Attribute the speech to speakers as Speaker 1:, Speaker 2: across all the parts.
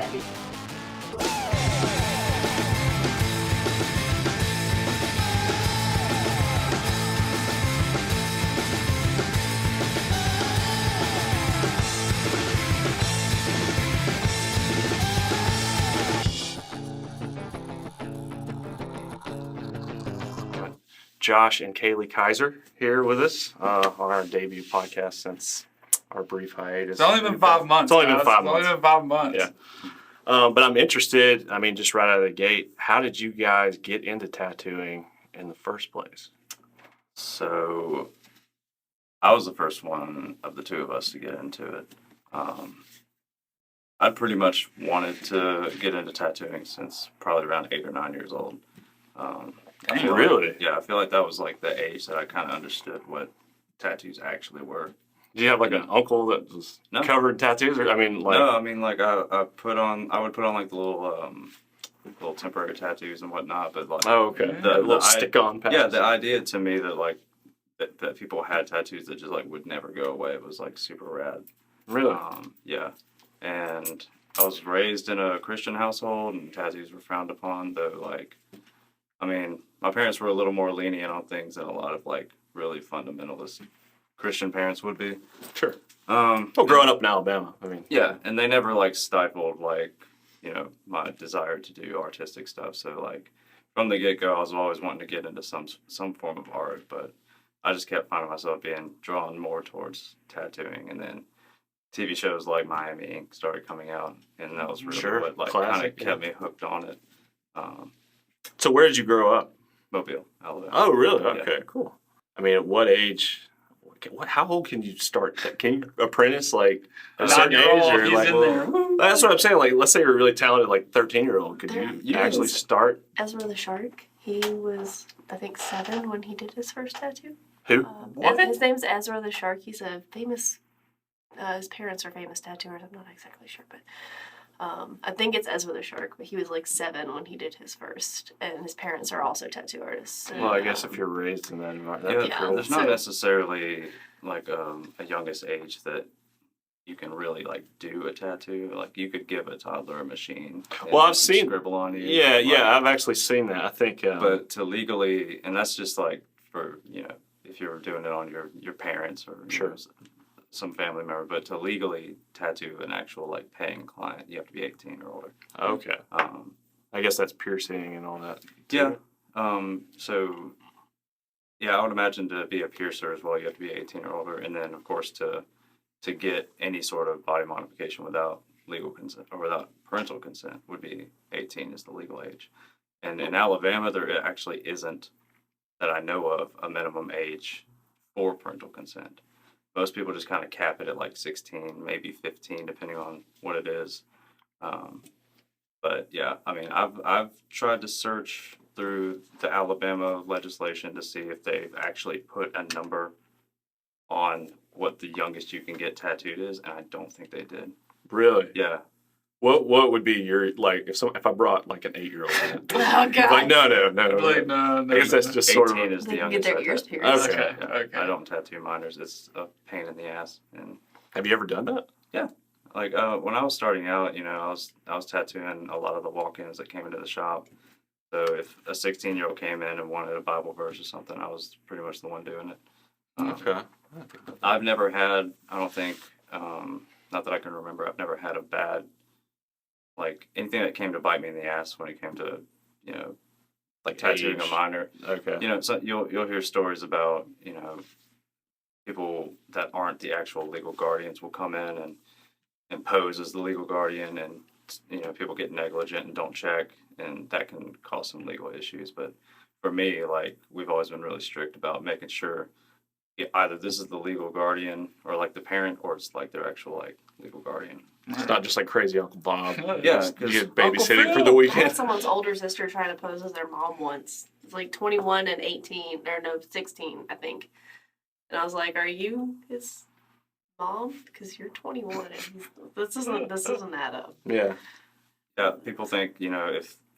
Speaker 1: happy.
Speaker 2: Josh and Kayleigh Keyser here with us on our debut podcast since our brief hiatus.
Speaker 3: It's only been 5 months.
Speaker 2: It's only been 5 months.
Speaker 3: It's only been 5 months.
Speaker 2: Yeah. But I'm interested, just right out of the gate, how did you guys get into tattooing in the first place?
Speaker 4: So, I was the first one of the two of us to get into it. I pretty much wanted to get into tattooing since probably around 8 or 9 years old.
Speaker 2: Really?
Speaker 4: I feel like that was like the age that I kind of understood what tattoos actually were.
Speaker 2: Did you have like an uncle that was covered in tattoos? Or,
Speaker 4: I would put on like the little temporary tattoos and whatnot, but like
Speaker 2: the little stick-on patch.
Speaker 4: Yeah, the idea to me that like that people had tattoos that just like would never go away was like super rad.
Speaker 2: Really?
Speaker 4: Yeah, and I was raised in a Christian household, and tattoos were frowned upon. Though, my parents were a little more lenient on things than a lot of like really fundamentalist Christian parents would be.
Speaker 2: Sure. Growing up in Alabama,
Speaker 4: Yeah, and they never like stifled like my desire to do artistic stuff. So like from the get-go, I was always wanting to get into some form of art, but I just kept finding myself being drawn more towards tattooing, and then TV shows like Miami Ink started coming out, and that was really what like kind of kept me hooked on it.
Speaker 2: So where did you grow up?
Speaker 4: Mobile, Alabama.
Speaker 2: Oh, really? Okay, cool. At what age? How old can you start? Can you apprentice like at a certain age? Or
Speaker 3: he's
Speaker 2: like,
Speaker 3: in there.
Speaker 2: That's what I'm saying. Like, let's say you're a really talented, like 13-year-old. Could you actually start?
Speaker 1: Ezra the Shark. He was, I think, 7 when he did his first tattoo.
Speaker 2: Who?
Speaker 1: What? His name's Ezra the Shark. He's a famous. His parents are famous tattooers. I'm not exactly sure, but I think it's Ezra the Shark. But he was like 7 when he did his first, and his parents are also tattoo artists. And,
Speaker 2: well, I guess if you're raised in that environment,
Speaker 4: cool. There's not necessarily like a youngest age that you can really like do a tattoo. Like you could give a toddler a machine.
Speaker 2: Well, I've seen
Speaker 4: scribble on you.
Speaker 2: Yeah, I've actually seen that. I think,
Speaker 4: but to legally, and that's just like for if you're doing it on your parents or some family member, but to legally tattoo an actual like paying client, you have to be 18 or older.
Speaker 2: Okay. I guess that's piercing and all that.
Speaker 4: Yeah. I would imagine to be a piercer as well, you have to be 18 or older, and then of course to get any sort of body modification without legal consent or without parental consent would be 18 is the legal age. And in Alabama, there actually isn't, that I know of, a minimum age for parental consent. Most people just kind of cap it at like 16, maybe 15, depending on what it is. But yeah, I've tried to search through the Alabama legislation to see if they've actually put a number on what the youngest you can get tattooed is, and I don't think they did.
Speaker 2: Really?
Speaker 4: Yeah.
Speaker 2: What would be your, like, if I brought like an 8-year-old in?
Speaker 1: Oh, God.
Speaker 2: Like, no.
Speaker 3: Like, no.
Speaker 2: I guess that's just sort of.
Speaker 4: 18 is the
Speaker 1: They can
Speaker 4: youngest.
Speaker 1: get their ears pierced.
Speaker 2: Okay.
Speaker 4: I don't tattoo minors. It's a pain in the ass. And
Speaker 2: have you ever done that?
Speaker 4: yeah, like when I was starting out, I was tattooing a lot of the walk-ins that came into the shop. So if a 16-year-old came in and wanted a Bible verse or something, I was pretty much the one doing it.
Speaker 2: Okay.
Speaker 4: I've never had, I don't think, not that I can remember, I've never had a bad, like anything that came to bite me in the ass when it came to, like tattooing a minor.
Speaker 2: Okay.
Speaker 4: So you'll hear stories about, people that aren't the actual legal guardians will come in and pose as the legal guardian, and people get negligent and don't check, and that can cause some legal issues. But for me, like, we've always been really strict about making sure either this is the legal guardian or like the parent, or it's like their actual like legal guardian.
Speaker 2: It's not just like crazy Uncle Bob.
Speaker 4: Yeah,
Speaker 2: you get babysitting for the
Speaker 1: I
Speaker 2: weekend.
Speaker 1: had someone's older sister trying to pose as their mom once. It's like 21 and 18, or no, 16, I think. And I was like, "Are you his mom? Because you're 21, and this doesn't add up."
Speaker 2: Yeah.
Speaker 4: Yeah, people think,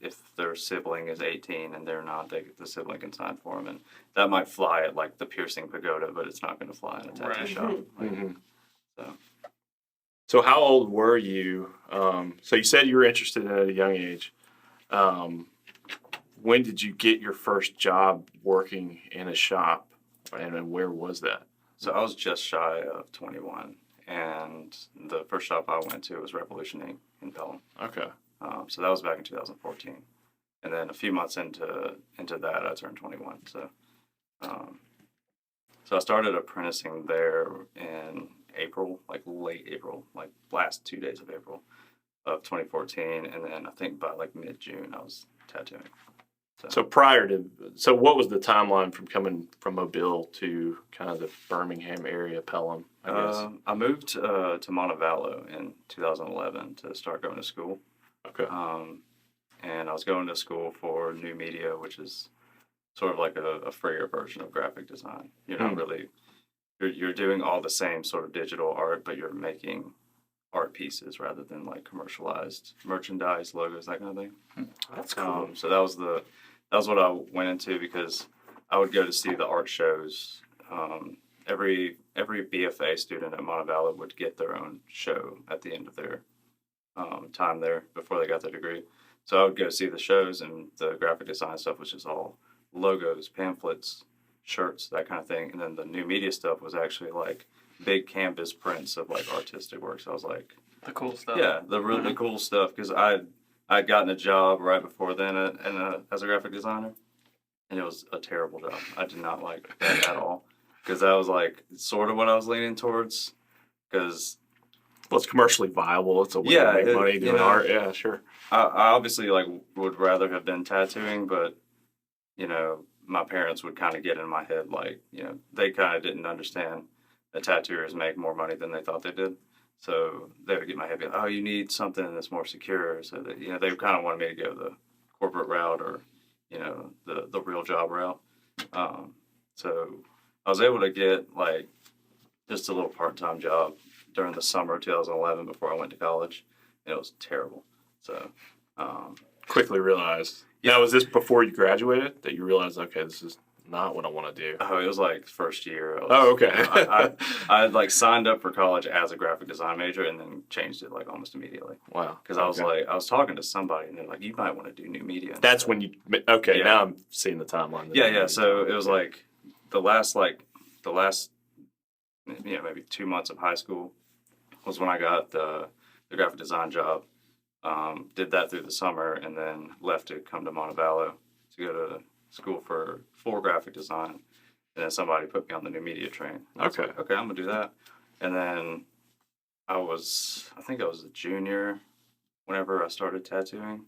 Speaker 4: if their sibling is 18 and they're not, the sibling can sign for them, and that might fly at like the piercing pagoda, but it's not going to fly in a tattoo shop.
Speaker 2: Mm-hmm. So how old were you? So you said you were interested at a young age. When did you get your first job working in a shop, and where was that?
Speaker 4: So I was just shy of 21, and the first shop I went to was Revolution Inc. in Pelham.
Speaker 2: Okay.
Speaker 4: So that was back in 2014, and then a few months into that, I turned 21. So I started apprenticing there in April, like late April, like last 2 days of April of 2014, and then I think by like mid-June I was tattooing.
Speaker 2: So what was the timeline from coming from Mobile to kind of the Birmingham area, Pelham, I guess?
Speaker 4: I moved to Montevallo in 2011 to start going to school.
Speaker 2: Okay.
Speaker 4: And I was going to school for new media, which is sort of like a freer version of graphic design. You're not really, you're doing all the same sort of digital art, but you're making art pieces rather than like commercialized merchandise, logos, that kind of thing.
Speaker 2: That's cool.
Speaker 4: So that was what I went into, because I would go to see the art shows. Every BFA student at Montevallo would get their own show at the end of their time there before they got their degree. So I would go see the shows, and the graphic design stuff was just all logos, pamphlets, shirts, that kind of thing. And then the new media stuff was actually like big canvas prints of like artistic work. So I was like,
Speaker 3: The cool stuff.
Speaker 4: yeah, the really cool stuff, because I'd gotten a job right before then as a graphic designer, and it was a terrible job. I did not like that at all, because that was like sort of what I was leaning towards, because
Speaker 2: Well, it's commercially viable. It's a way
Speaker 4: Yeah,
Speaker 2: to make money doing
Speaker 4: know,
Speaker 2: art. Yeah, sure.
Speaker 4: I obviously like would rather have been tattooing, but my parents would kind of get in my head, like, they kind of didn't understand that tattooers make more money than they thought they did. So they would get in my head, be like, oh, you need something that's more secure. So that, they kind of wanted me to go the corporate route, or, the real job route. So I was able to get like just a little part-time job during the summer of 2011 before I went to college. And it was terrible. So
Speaker 2: Quickly realized. Yeah, was this before you graduated that you realized, okay, this is not what I want to do?
Speaker 4: Oh, it was like first year.
Speaker 2: Okay.
Speaker 4: I had like signed up for college as a graphic design major, and then changed it like almost immediately.
Speaker 2: Wow.
Speaker 4: Because I was like, I was talking to somebody, and they're like, you might want to do new media.
Speaker 2: That's when you, okay,
Speaker 4: Yeah.
Speaker 2: now I'm seeing the timeline.
Speaker 4: Yeah. So it was like the last maybe 2 months of high school was when I got the graphic design job. Did that through the summer, and then left to come to Montevallo to go to school for full graphic design. And then somebody put me on the new media train.
Speaker 2: Okay.
Speaker 4: Like, okay, I'm gonna do that. And then I think I was a junior whenever I started tattooing,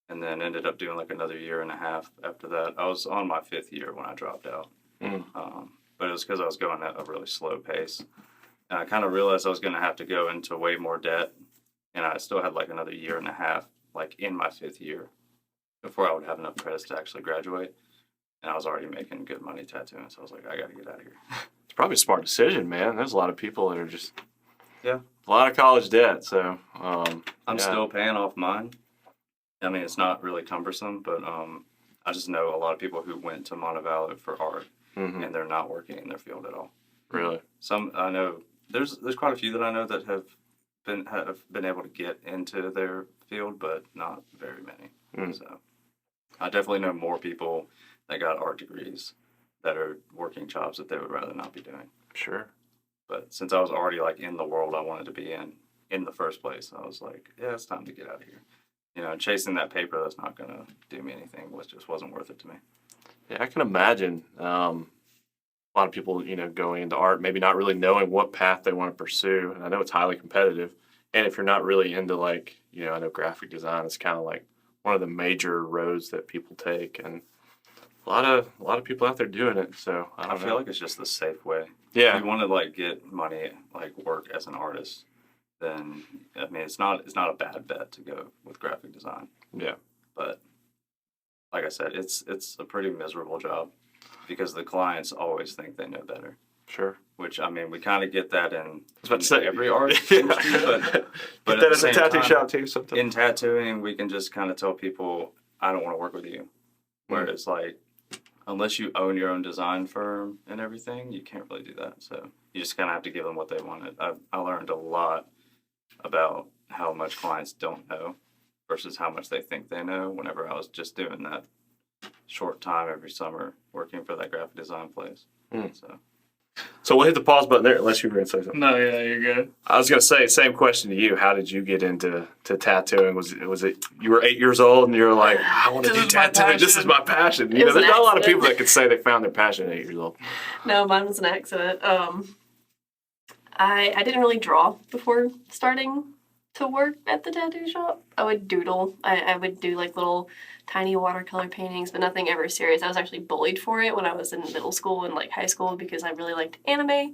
Speaker 4: and then ended up doing like another year and a half after that. I was on my 5th year when I dropped out. But it was because I was going at a really slow pace, and I kind of realized I was going to have to go into way more debt, and I still had like another year and a half, like in my 5th year, before I would have enough credits to actually graduate. And I was already making good money tattooing, so I was like, I got to get out of here.
Speaker 2: It's probably a smart decision, man. There's a lot of people that are just,
Speaker 4: Yeah.
Speaker 2: a lot of college debt. So
Speaker 4: I'm still paying off mine. I mean, it's not really cumbersome, but I just know a lot of people who went to Montevallo for art, and they're not working in their field at all.
Speaker 2: Really?
Speaker 4: Some I know there's quite a few that I know that have been able to get into their field, but not very many. So I definitely know more people that got art degrees that are working jobs that they would rather not be doing.
Speaker 2: Sure.
Speaker 4: But since I was already like in the world I wanted to be in the first place, I was like, yeah, it's time to get out of here. Chasing that paper that's not going to do me anything just wasn't worth it to me.
Speaker 2: Yeah, I can imagine a lot of people, going into art, maybe not really knowing what path they want to pursue. And I know it's highly competitive. And if you're not really into I know graphic design is kind of like one of the major roads that people take, and a lot of people out there doing it. So I
Speaker 4: feel like it's just the safe way.
Speaker 2: Yeah.
Speaker 4: If you want to get money, work as an artist, then I mean it's not a bad bet to go with graphic design.
Speaker 2: Yeah.
Speaker 4: But like I said, it's a pretty miserable job, because the clients always think they know better.
Speaker 2: Sure.
Speaker 4: Which, I mean, we kind of get that in
Speaker 2: every
Speaker 4: art industry, but
Speaker 2: that is a tattoo shop too. Something
Speaker 4: in tattooing, we can just kind of tell people, I don't want to work with you. Whereas unless you own your own design firm and everything, you can't really do that. So you just kind of have to give them what they wanted. I learned a lot about how much clients don't know versus how much they think they know whenever I was just doing that short time every summer working for that graphic design place.
Speaker 2: So we'll hit the pause button there unless you were going to say something.
Speaker 3: No, yeah, you're good.
Speaker 2: I was going to say, same question to you. How did you get into tattooing? Was it you were 8 years old and you're like, I want to
Speaker 3: This
Speaker 2: do
Speaker 3: is my
Speaker 2: tattooing. This is
Speaker 3: passion.
Speaker 2: my passion.
Speaker 1: It
Speaker 2: You know,
Speaker 1: was
Speaker 2: there's
Speaker 1: an
Speaker 2: not a lot of
Speaker 1: accident.
Speaker 2: people that could say they found their passion at 8 years old.
Speaker 1: No, mine was an accident. I didn't really draw before starting to work at the tattoo shop. I would doodle. I would do like little tiny watercolor paintings, but nothing ever serious. I was actually bullied for it when I was in middle school and like high school because I really liked anime,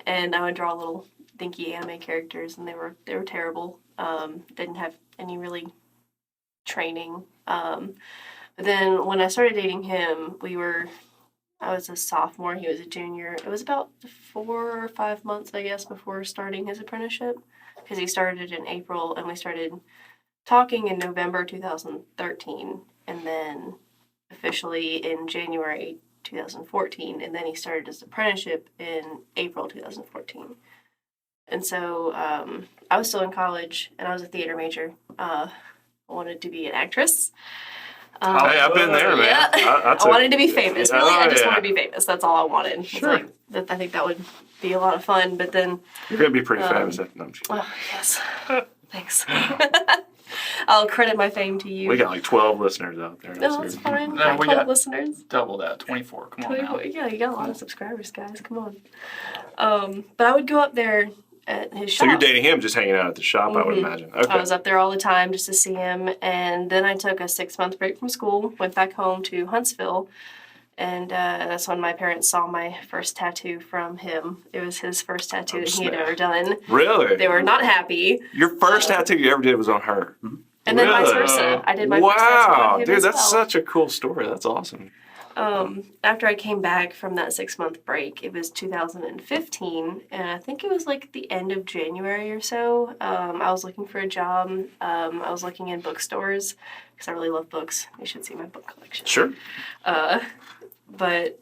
Speaker 1: and I would draw little dinky anime characters, and they were terrible. Didn't have any really training. But then when I started dating him, I was a sophomore, he was a junior. It was about 4 or 5 months, I guess, before starting his apprenticeship, because he started in April and we started talking in November 2013, and then officially in January 2014, and then he started his apprenticeship in April 2014. And so I was still in college and I was a theater major. I wanted to be an actress.
Speaker 2: Hey, I've been there, man.
Speaker 1: Yeah. I wanted to be famous.
Speaker 2: Yeah,
Speaker 1: Really, I just
Speaker 2: yeah.
Speaker 1: wanted to be famous. That's all I wanted. It's
Speaker 2: Sure.
Speaker 1: like, I think that would be a lot of fun. But then,
Speaker 2: You're going to be pretty famous. No, I'm just kidding.
Speaker 1: oh yes, thanks. I'll credit my fame to you.
Speaker 2: We got like 12 listeners out there.
Speaker 1: No, it's fine.
Speaker 3: No,
Speaker 1: Got
Speaker 3: we
Speaker 1: 12
Speaker 3: got-
Speaker 1: listeners.
Speaker 3: Double that, 24. Come on now.
Speaker 1: 24. Yeah, you got a lot of subscribers, guys. Come on. But I would go up there at his shop.
Speaker 2: So you're dating him, just hanging out at the shop, I would
Speaker 1: Mhm.
Speaker 2: imagine. Okay.
Speaker 1: I was up there all the time just to see him, and then I took a 6-month break from school, went back home to Huntsville, and that's when my parents saw my first tattoo from him. It was his first tattoo that he had
Speaker 2: snap.
Speaker 1: ever done.
Speaker 2: Really?
Speaker 1: They were not happy,
Speaker 2: Your first tattoo you ever did was on her.
Speaker 1: and then vice
Speaker 2: Really?
Speaker 1: versa. I did my first tattoo on
Speaker 2: Wow,
Speaker 1: him
Speaker 2: dude,
Speaker 1: as
Speaker 2: that's
Speaker 1: well.
Speaker 2: such a cool story. That's awesome.
Speaker 1: After I came back from that 6-month break, it was 2015, and I think it was like the end of January or so. I was looking for a job. I was looking in bookstores because I really love books. You should see my book collection.
Speaker 2: Sure.
Speaker 1: But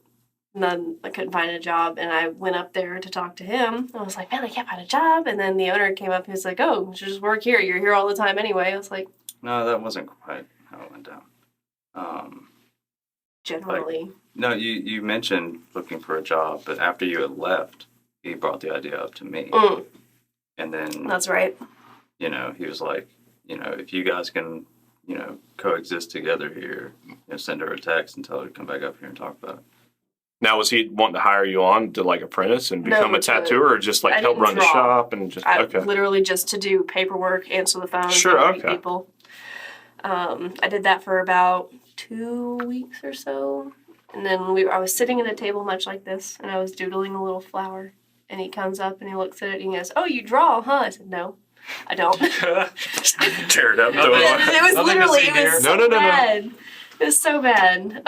Speaker 1: none, I couldn't find a job, and I went up there to talk to him. I was like, man, I can't find a job. And then the owner came up and was like, oh, you should just work here. You're here all the time anyway. I was like,
Speaker 4: No, that wasn't quite how it went down.
Speaker 1: generally.
Speaker 4: No, you mentioned looking for a job, but after you had left, he brought the idea up to me. And then,
Speaker 1: That's right.
Speaker 4: you know, he was like, you know, if you guys can, you know, coexist together here, you know, send her a text and tell her to come back up here and talk about it.
Speaker 2: Now, was he wanting to hire you on to like apprentice and
Speaker 1: No,
Speaker 2: become a
Speaker 1: to-
Speaker 2: tattooer, or just like
Speaker 1: I
Speaker 2: help
Speaker 1: didn't
Speaker 2: run the
Speaker 1: draw.
Speaker 2: shop and just okay?
Speaker 1: Literally just to do paperwork, answer the phone,
Speaker 2: Sure,
Speaker 1: and meet
Speaker 2: okay.
Speaker 1: people. I did that for about 2 weeks or so, and then I was sitting at a table much like this, and I was doodling a little flower, and he comes up and he looks at it and he goes, "Oh, you draw, huh?" I said, "No, I don't."
Speaker 2: Tear it up.
Speaker 3: No,
Speaker 2: throw it
Speaker 3: yeah.
Speaker 2: away.
Speaker 1: It was
Speaker 3: Nothing to
Speaker 1: literally,
Speaker 3: see
Speaker 1: it was
Speaker 3: here.
Speaker 1: so
Speaker 2: No.
Speaker 1: bad. It was so bad.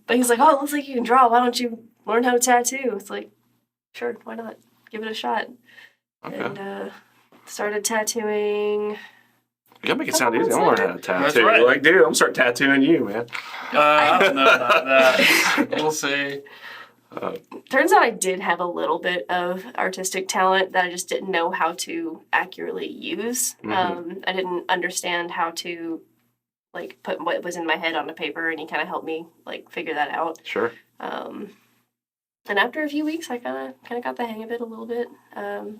Speaker 1: But he's like, "Oh, it looks like you can draw. Why don't you learn how to tattoo?" It's like, sure, why not? Give it a shot.
Speaker 2: Okay.
Speaker 1: And started tattooing.
Speaker 2: You gotta make it sound easy. I want to learn how to
Speaker 3: That's
Speaker 2: tattoo.
Speaker 3: right.
Speaker 2: Like, dude, I'm gonna start tattooing you, man.
Speaker 3: I don't know about that. We'll see.
Speaker 1: Turns out I did have a little bit of artistic talent that I just didn't know how to accurately use. I didn't understand how to like put what was in my head on the paper, and he kind of helped me like figure that out.
Speaker 2: Sure.
Speaker 1: And after a few weeks, I kind of got the hang of it a little bit.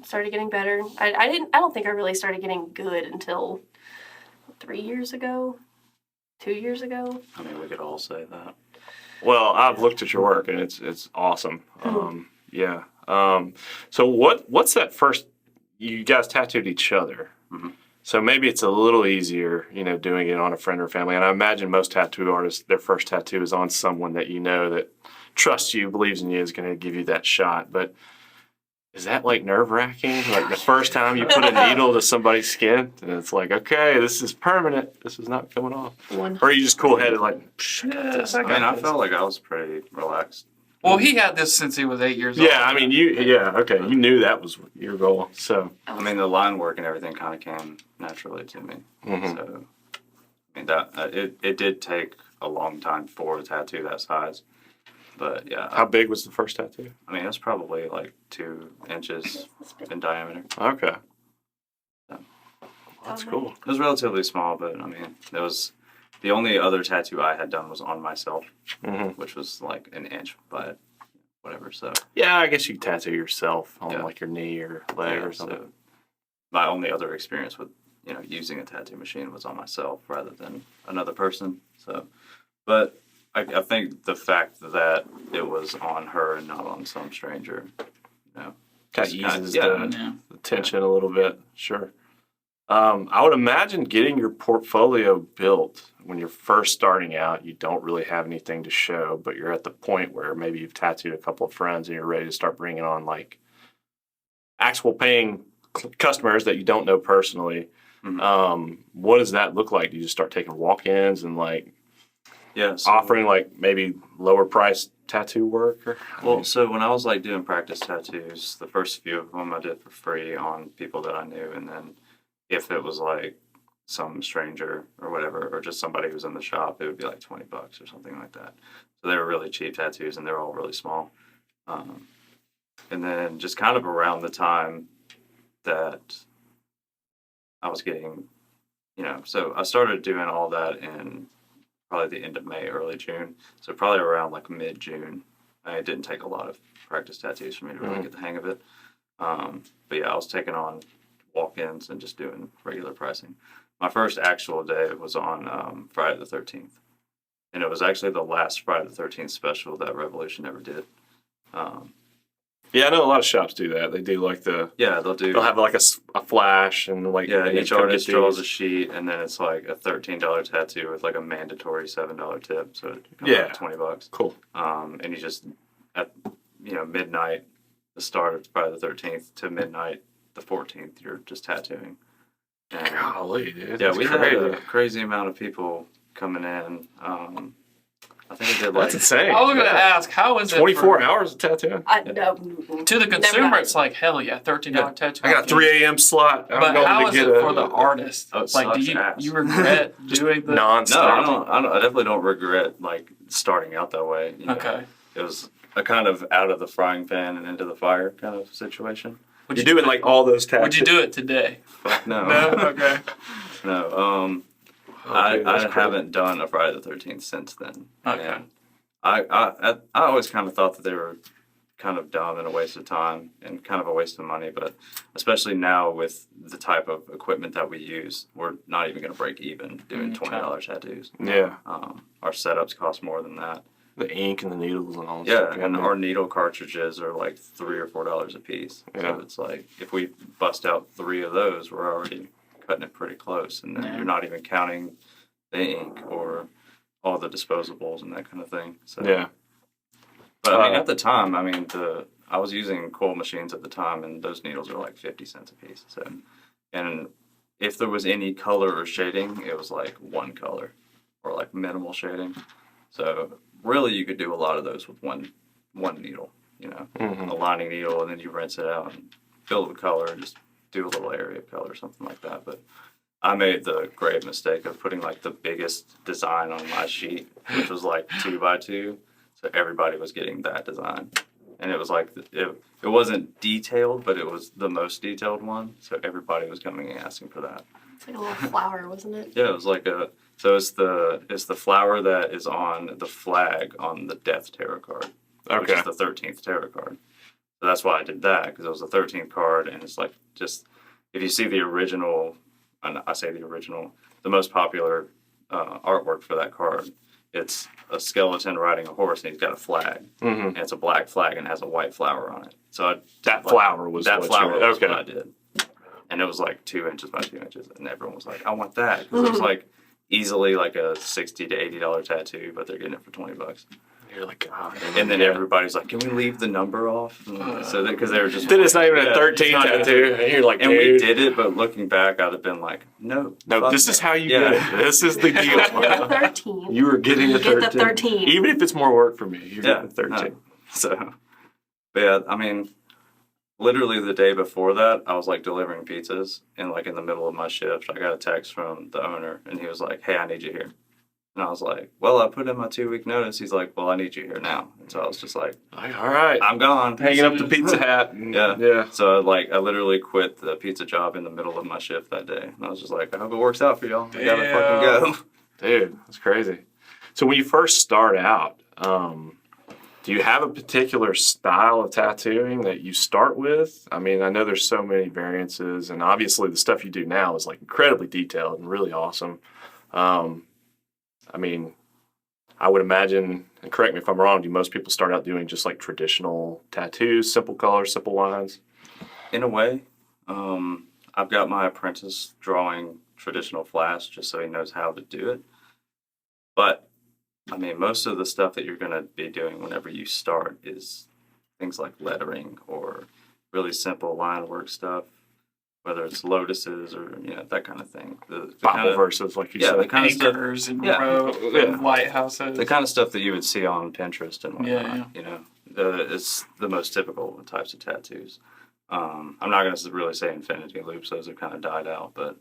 Speaker 1: Started getting better. I don't think I really started getting good until 3 years ago, 2 years ago.
Speaker 4: I mean, we could all say that.
Speaker 2: Well, I've looked at your work and it's awesome. Yeah. So what's that first? You guys tattooed each other.
Speaker 4: Mhm.
Speaker 2: So maybe it's a little easier, you know, doing it on a friend or family. And I imagine most tattoo artists, their first tattoo is on someone that you know that trusts you, believes in you, is going to give you that shot. But is that like nerve wracking? Like the first time you put a needle to somebody's skin and it's like, okay, this is permanent. This is not coming off. Or are you just cool headed, like, "Psh, I got this, I
Speaker 4: I
Speaker 2: got
Speaker 4: mean, I
Speaker 2: this."
Speaker 4: felt like I was pretty relaxed.
Speaker 3: Well, he had this since he was 8 years old.
Speaker 2: Yeah, I mean, okay. You knew that was your goal. So,
Speaker 4: I mean, the line work and everything kind of came naturally to me.
Speaker 2: Mhm.
Speaker 4: So, I mean, that it did take a long time for a tattoo that size. But yeah,
Speaker 2: how big was the first tattoo?
Speaker 4: I mean, it was probably like 2 inches in diameter.
Speaker 2: Okay. That's
Speaker 1: Oh,
Speaker 2: cool.
Speaker 4: It was relatively small, but I mean, it was the only other tattoo I had done was on myself, which was like an inch by whatever. So
Speaker 2: Yeah, I guess you tattoo yourself on
Speaker 4: Yeah.
Speaker 2: like your knee or leg
Speaker 4: yeah,
Speaker 2: or something.
Speaker 4: so my only other experience with using a tattoo machine was on myself rather than another person. So, but I think the fact that it was on her and not on some stranger,
Speaker 2: Kind of
Speaker 4: just
Speaker 2: eases
Speaker 3: Yeah.
Speaker 2: the tension a little bit. Sure. I would imagine getting your portfolio built when you're first starting out, you don't really have anything to show, but you're at the point where maybe you've tattooed a couple of friends and you're ready to start bringing on like actual paying customers that you don't know personally. What does that look like? Do you just start taking walk-ins and like
Speaker 4: yeah. So,
Speaker 2: offering like maybe lower price tattoo work? Or,
Speaker 4: well, so when I was like doing practice tattoos, the first few of them I did for free on people that I knew, and then if it was like some stranger or whatever, or just somebody who was in the shop, it would be like $20 or something like that. So they were really cheap tattoos, and they're all really small. And then just kind of around the time that I was getting, so I started doing all that in probably the end of May, early June. So probably around like mid-June. It didn't take a lot of practice tattoos for me to really get the hang of it. But yeah, I was taking on walk-ins and just doing regular pricing. My first actual day was on Friday the 13th. And it was actually the last Friday the 13th special that Revolution ever did.
Speaker 2: Yeah, I know a lot of shops do that. They do like
Speaker 4: Yeah, they'll
Speaker 2: have like a flash and like
Speaker 4: Yeah,
Speaker 2: and
Speaker 4: each
Speaker 2: come
Speaker 4: artist
Speaker 2: get
Speaker 4: draws a
Speaker 2: these.
Speaker 4: sheet, and then it's like a $13 tattoo with like a mandatory $7 tip, so it comes
Speaker 2: Yeah.
Speaker 4: out to $20.
Speaker 2: Cool.
Speaker 4: And you just at midnight, the start of Friday the 13th to midnight the 14th, you're just tattooing. And
Speaker 2: Golly, dude.
Speaker 4: yeah,
Speaker 2: That's
Speaker 4: we
Speaker 2: crazy.
Speaker 4: had a crazy amount of people coming in. I think it did like
Speaker 2: That's insane.
Speaker 3: I was gonna
Speaker 2: Yeah.
Speaker 3: ask, how is it
Speaker 2: 24 hours of tattooing.
Speaker 3: to the consumer? It's like hell yeah, $13 tattoo.
Speaker 2: I got a 3 a.m. slot. I'm
Speaker 3: But
Speaker 2: going
Speaker 3: how
Speaker 2: to
Speaker 3: is
Speaker 2: get
Speaker 3: it
Speaker 2: a
Speaker 3: for the artist?
Speaker 4: Oh, it
Speaker 3: Like, do
Speaker 4: sucks ass.
Speaker 3: you regret doing the?
Speaker 4: No,
Speaker 2: nonstop.
Speaker 4: I definitely don't regret like starting out that way.
Speaker 3: Okay.
Speaker 4: It was a kind of out of the frying pan and into the fire kind of situation.
Speaker 2: You're doing like all those tattoos.
Speaker 3: Would you do it today?
Speaker 4: Fuck no.
Speaker 3: No. Okay.
Speaker 4: No.
Speaker 2: Okay, that's
Speaker 4: I
Speaker 2: cool.
Speaker 4: haven't done a Friday the 13th since then.
Speaker 3: Okay.
Speaker 4: And I always kind of thought that they were kind of dumb and a waste of time and kind of a waste of money, but especially now with the type of equipment that we use, we're not even going to break even doing $20 tattoos.
Speaker 2: Yeah.
Speaker 4: Our setups cost more than that.
Speaker 2: The ink and the needles and all that
Speaker 4: Yeah,
Speaker 2: stuff.
Speaker 4: and our needle cartridges are like $3 or $4 a piece.
Speaker 2: Yeah.
Speaker 4: So it's like if we bust out 3 of those, we're already cutting it pretty close, and then
Speaker 3: Yeah.
Speaker 4: you're not even counting the ink or all the disposables and that kind of thing. So
Speaker 2: Yeah.
Speaker 4: but I mean, at the time, I was using coil machines at the time, and those needles are like 50 cents a piece. So, and if there was any color or shading, it was like one color or like minimal shading. So really, you could do a lot of those with one needle. A lining needle, and then you rinse it out and fill the color, just do a little area of color, something like that. But I made the grave mistake of putting like the biggest design on my sheet, which was like 2x2. So everybody was getting that design. And it was like, it wasn't detailed, but it was the most detailed one. So everybody was coming and asking for that.
Speaker 1: It's like a little flower, wasn't it?
Speaker 4: Yeah, it was like it's the flower that is on the flag on the Death Tarot card, which
Speaker 2: Okay.
Speaker 4: is the 13th tarot card. So that's why I did that, because it was the 13th card, and it's like just, if you see the original, and I say the original, the most popular artwork for that card, it's a skeleton riding a horse, and he's got a flag, and it's a black flag and has a white flower on it. So
Speaker 2: That flower was
Speaker 4: that
Speaker 2: what
Speaker 4: flower
Speaker 2: you,
Speaker 4: was
Speaker 2: okay.
Speaker 4: what I did, and it was like 2 inches by 2 inches, and everyone was like, "I want that," because it was like easily like a $60 to $80 tattoo, but they're getting it for $20.
Speaker 2: You're like, oh,
Speaker 4: And then everybody's like, "Can we leave the number off?" So because they were just
Speaker 2: Then it's not even
Speaker 4: Yeah,
Speaker 2: a 13
Speaker 4: it's not even-
Speaker 2: tattoo. And you're like,
Speaker 4: And
Speaker 2: dude.
Speaker 4: we did it, but looking back, I'd have been like, "No,
Speaker 2: No,
Speaker 4: fuck
Speaker 2: this
Speaker 4: that."
Speaker 2: is how you
Speaker 4: Yeah.
Speaker 2: get it. This is the deal.
Speaker 1: Get the 13.
Speaker 2: You are getting a
Speaker 1: You get
Speaker 2: 13.
Speaker 1: the 13.
Speaker 2: Even if it's more work for me, you're
Speaker 4: Yeah,
Speaker 2: getting 13.
Speaker 4: no. So, but yeah, I mean, literally the day before that, I was like delivering pizzas, and like in the middle of my shift, I got a text from the owner, and he was like, "Hey, I need you here." And I was like, well, I put in my 2-week notice. He's like, well, I need you here now. And so I was just like,
Speaker 2: All right.
Speaker 4: I'm gone.
Speaker 2: Hanging up the pizza hat. And,
Speaker 4: Yeah.
Speaker 2: Yeah.
Speaker 4: So I literally quit the pizza job in the middle of my shift that day. And I was just like, I hope it works out for y'all. I gotta fucking go.
Speaker 2: Dude, that's crazy. So when you first start out, do you have a particular style of tattooing that you start with? I mean, I know there's so many variances, and obviously the stuff you do now is like incredibly detailed and really awesome. I mean, I would imagine, and correct me if I'm wrong, do most people start out doing just like traditional tattoos, simple colors, simple lines?
Speaker 4: In a way, I've got my apprentice drawing traditional flash just so he knows how to do it. But I mean, most of the stuff that you're going to be doing whenever you start is things like lettering or really simple line work stuff, whether it's lotuses or, that kind of thing. The
Speaker 2: Bible verses, like you
Speaker 4: yeah,
Speaker 2: said.
Speaker 4: the kind of stuff,
Speaker 3: Anchors and
Speaker 2: Yeah.
Speaker 3: lighthouses.
Speaker 4: the kind of stuff that you would see on Pinterest and whatnot.
Speaker 3: Yeah.
Speaker 4: It's the most typical types of tattoos. I'm not going to really say infinity loops; those have kind of died out. But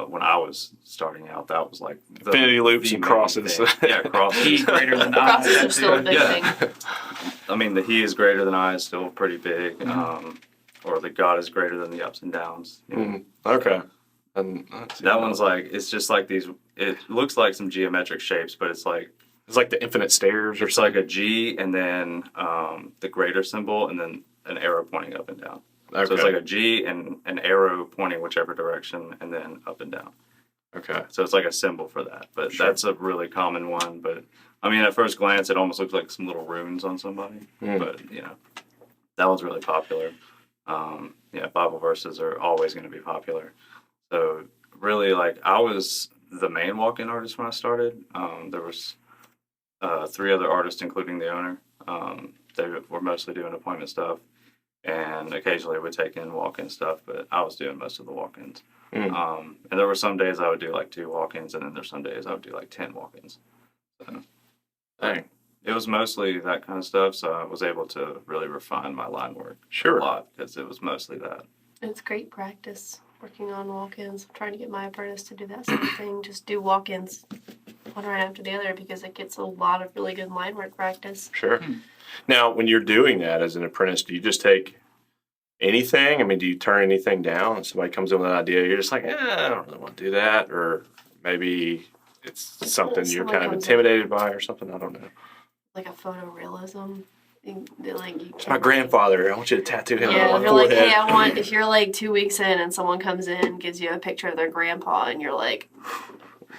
Speaker 4: when I was starting out, that was like
Speaker 2: Infinity loops
Speaker 4: the
Speaker 2: and
Speaker 4: main
Speaker 2: crosses.
Speaker 4: thing. Yeah, crosses.
Speaker 3: He greater than I.
Speaker 1: Crosses are still a big
Speaker 4: Yeah.
Speaker 1: thing.
Speaker 4: I mean, the he is greater than I is still pretty big,
Speaker 2: Mm-hmm.
Speaker 4: or the God is greater than the ups and downs.
Speaker 2: Okay. And
Speaker 4: That one's like, it's just like these, it looks like some geometric shapes, but it's like
Speaker 2: the infinite stairs or
Speaker 4: it's
Speaker 2: something.
Speaker 4: like a G and then the greater symbol and then an arrow pointing up and down.
Speaker 2: Okay.
Speaker 4: So it's like a G and an arrow pointing whichever direction and then up and down.
Speaker 2: Okay.
Speaker 4: So it's like a symbol for that. But
Speaker 2: Sure.
Speaker 4: that's a really common one. But I mean, at first glance, it almost looks like some little runes on somebody.
Speaker 2: Mm.
Speaker 4: But, that one's really popular. Bible verses are always going to be popular. So really, like, I was the main walk-in artist when I started. There was 3 other artists, including the owner. They were mostly doing appointment stuff. And occasionally would take in walk-in stuff, but I was doing most of the walk-ins.
Speaker 2: Mm.
Speaker 4: And there were some days I would do like 2 walk-ins, and then there's some days I would do like 10 walk-ins. So
Speaker 2: Dang.
Speaker 4: it was mostly that kind of stuff, so I was able to really refine my line work
Speaker 2: Sure.
Speaker 4: a lot because it was mostly that.
Speaker 1: It's great practice working on walk-ins. I'm trying to get my apprentice to do that same thing. Just do walk-ins one right after the other because it gets a lot of really good line work practice.
Speaker 2: Sure. Now, when you're doing that as an apprentice, do you just take anything? I mean, do you turn anything down? If somebody comes in with an idea, you're just like, I don't really want to do that. Or maybe it's something you're
Speaker 1: Someone
Speaker 2: kind of
Speaker 1: comes in-
Speaker 2: intimidated by or something. I don't know.
Speaker 1: Like a photorealism. You
Speaker 2: It's my grandfather. I want you to tattoo him
Speaker 1: Yeah,
Speaker 2: on
Speaker 1: if
Speaker 2: my
Speaker 1: you're like,
Speaker 2: forehead.
Speaker 1: hey, if you're like 2 weeks in and someone comes in and gives you a picture of their grandpa and you're like,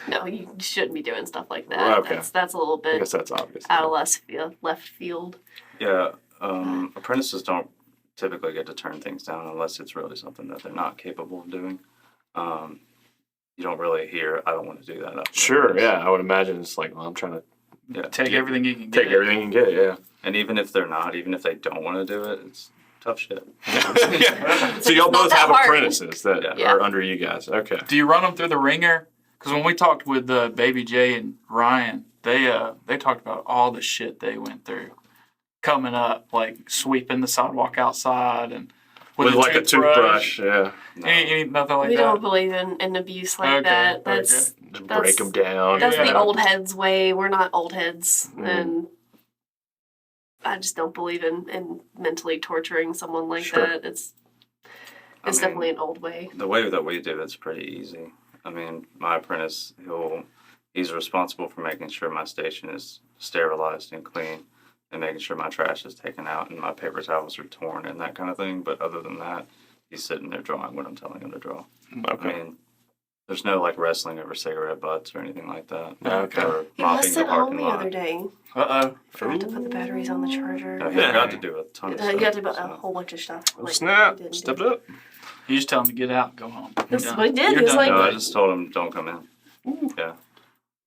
Speaker 1: no, you shouldn't be doing stuff like that.
Speaker 2: Okay.
Speaker 1: That's a little
Speaker 2: I
Speaker 1: bit
Speaker 2: guess that's obvious.
Speaker 1: out of left field.
Speaker 4: Yeah, apprentices don't typically get to turn things down unless it's really something that they're not capable of doing. You don't really hear, I don't want to do that.
Speaker 2: Sure, yeah. I would imagine it's like, well, I'm trying to
Speaker 3: Take everything you can get.
Speaker 2: take everything you can get, yeah.
Speaker 4: And even if they're not, even if they don't want to do it, it's tough shit.
Speaker 2: So y'all
Speaker 1: It's not
Speaker 2: both
Speaker 1: that
Speaker 2: have
Speaker 1: hard.
Speaker 2: apprentices that
Speaker 1: Yeah.
Speaker 2: are under you guys. Okay.
Speaker 3: Do you run them through the ringer? Because when we talked with Baby J and Ryan, they talked about all the shit they went through coming up, like sweeping the sidewalk outside and
Speaker 2: With like a toothbrush, yeah.
Speaker 3: Ain't nothing like
Speaker 1: We
Speaker 3: that.
Speaker 1: don't believe in abuse like
Speaker 3: Okay,
Speaker 1: that. That's
Speaker 2: Just
Speaker 1: That's-
Speaker 2: break them down.
Speaker 1: that's
Speaker 3: Yeah.
Speaker 1: the old heads way. We're not old heads,
Speaker 2: Mm.
Speaker 1: and I just don't believe in mentally torturing someone like
Speaker 2: Sure.
Speaker 1: that. It's
Speaker 4: I mean,
Speaker 1: definitely an old way.
Speaker 4: The way that we do it's pretty easy. I mean, my apprentice, he's responsible for making sure my station is sterilized and clean and making sure my trash is taken out and my paper towels are torn and that kind of thing. But other than that, he's sitting there drawing what I'm telling him to draw.
Speaker 2: Okay.
Speaker 4: I mean, there's no like wrestling over cigarette butts or anything like that.
Speaker 2: Okay.
Speaker 4: Or
Speaker 1: He
Speaker 4: mopping
Speaker 1: was
Speaker 4: the
Speaker 1: sent home
Speaker 4: parking
Speaker 1: the
Speaker 4: lot.
Speaker 1: other day.
Speaker 3: Uh-oh.
Speaker 1: Forgot to put the batteries on the charger.
Speaker 4: No, he forgot to do a ton of stuff.
Speaker 1: You got to do a
Speaker 4: so.
Speaker 1: whole bunch of stuff.
Speaker 2: Oh,
Speaker 1: Like,
Speaker 2: snap.
Speaker 1: he didn't
Speaker 2: Step
Speaker 1: do
Speaker 2: it up.
Speaker 3: You just tell them to get out, go home. You're
Speaker 1: That's
Speaker 3: done.
Speaker 1: what he did.
Speaker 3: You're
Speaker 1: He was
Speaker 3: done.
Speaker 1: like-
Speaker 4: No, I just told him don't come in. Yeah.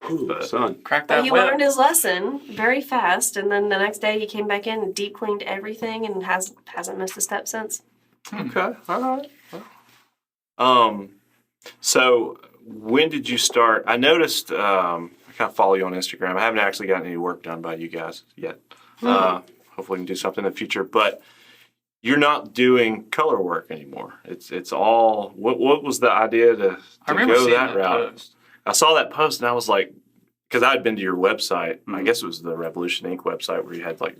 Speaker 2: Ooh,
Speaker 4: But-
Speaker 2: son.
Speaker 3: Crack
Speaker 1: But
Speaker 3: that
Speaker 1: he
Speaker 3: whip.
Speaker 1: learned his lesson very fast, and then the next day he came back in and deep cleaned everything and hasn't missed a step since.
Speaker 2: Okay. All right. So when did you start? I noticed, I kind of follow you on Instagram. I haven't actually gotten any work done by you guys yet. Hopefully we can do something in the future, but you're not doing color work anymore. It's all, what was the idea to
Speaker 3: I remember
Speaker 2: go
Speaker 3: seeing
Speaker 2: that route?
Speaker 3: post.
Speaker 2: I saw that post and I was like, because I had been to your website. I
Speaker 4: Mhm.
Speaker 2: guess it was the Revolution Inc. website where you had like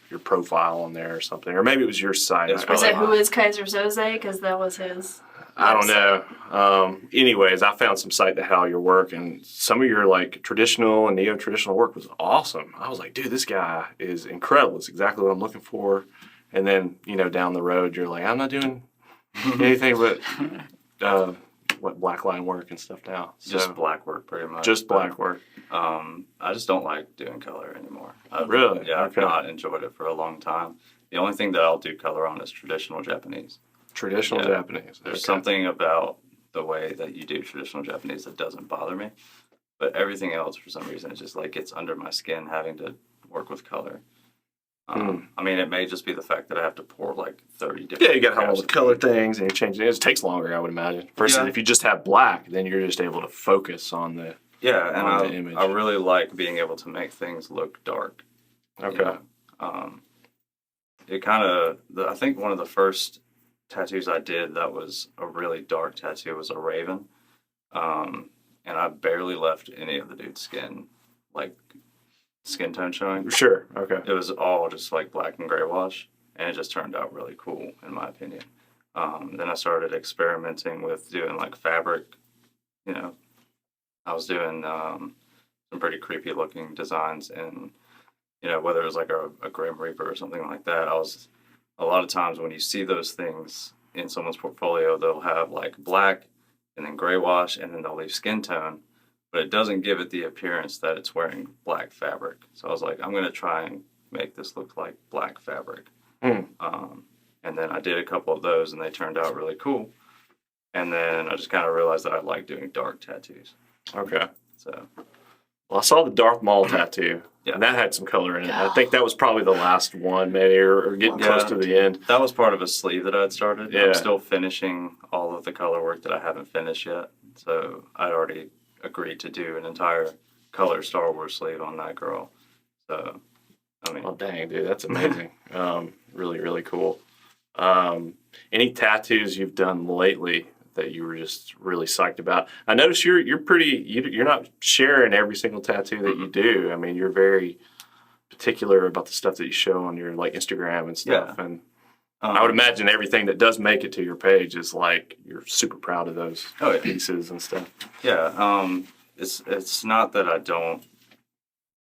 Speaker 2: your profile on there or something, or maybe it was your site.
Speaker 4: It's
Speaker 2: I-
Speaker 1: Is
Speaker 4: probably
Speaker 1: it Who is Kaiser Soze? Because that was his.
Speaker 2: I don't know. Anyways, I found some site to how your work, and some of your like traditional and neo-traditional work was awesome. I was like, dude, this guy is incredible. It's exactly what I'm looking for. And then, down the road, you're like, I'm not doing anything but what black line work and stuff now. So,
Speaker 4: just black work pretty much.
Speaker 2: just black work.
Speaker 4: I just don't like doing color anymore.
Speaker 2: Really?
Speaker 4: Yeah, I've
Speaker 2: Okay.
Speaker 4: not enjoyed it for a long time. The only thing that I'll do color on is traditional Japanese.
Speaker 2: Traditional
Speaker 4: Yeah.
Speaker 2: Japanese.
Speaker 4: There's
Speaker 2: Okay.
Speaker 4: something about the way that you do traditional Japanese that doesn't bother me. But everything else, for some reason, it just like gets under my skin having to work with color. I mean, it may just be the fact that I have to pour like 30 different.
Speaker 2: Yeah, you got to have all
Speaker 4: crafts
Speaker 2: the
Speaker 4: of
Speaker 2: color
Speaker 4: paint.
Speaker 2: things, and you're changing it. It takes longer, I would imagine. Versus
Speaker 4: Yeah.
Speaker 2: if you just have black, then you're just able to focus on the.
Speaker 4: Yeah,
Speaker 2: on the
Speaker 4: and
Speaker 2: image.
Speaker 4: I really like being able to make things look dark.
Speaker 2: Okay.
Speaker 4: You know? It kind of, I think one of the first tattoos I did that was a really dark tattoo was a raven. And I barely left any of the dude's skin tone showing.
Speaker 2: Sure. Okay.
Speaker 4: It was all just like black and gray wash, and it just turned out really cool in my opinion. Then I started experimenting with doing like fabric. I was doing some pretty creepy looking designs, and whether it was like a Grim Reaper or something like that. A lot of times when you see those things in someone's portfolio, they'll have like black and then gray wash, and then they'll leave skin tone, but it doesn't give it the appearance that it's wearing black fabric. So I was like, I'm going to try and make this look like black fabric. And then I did a couple of those, and they turned out really cool. And then I just kind of realized that I like doing dark tattoos.
Speaker 2: Okay.
Speaker 4: So
Speaker 2: Well, I saw the Darth Maul tattoo,
Speaker 4: Yeah.
Speaker 2: and that had some color in it. I think that was probably the last one, maybe, or getting
Speaker 4: Yeah.
Speaker 2: close to the end.
Speaker 4: that was part of a sleeve that I'd started.
Speaker 2: Yeah.
Speaker 4: I'm still finishing all of the color work that I haven't finished yet. So I'd already agreed to do an entire color Star Wars sleeve on that girl. So, I mean,
Speaker 2: Oh, dang, dude, that's amazing. Really, really cool. Any tattoos you've done lately that you were just really psyched about? I noticed you're pretty. You're not sharing every single tattoo that you do. I mean, you're very particular about the stuff that you show on your like Instagram and stuff.
Speaker 4: Yeah.
Speaker 2: And I would imagine everything that does make it to your page is like you're super proud of those
Speaker 4: Oh, yeah.
Speaker 2: pieces and stuff.
Speaker 4: Yeah, it's not that I don't.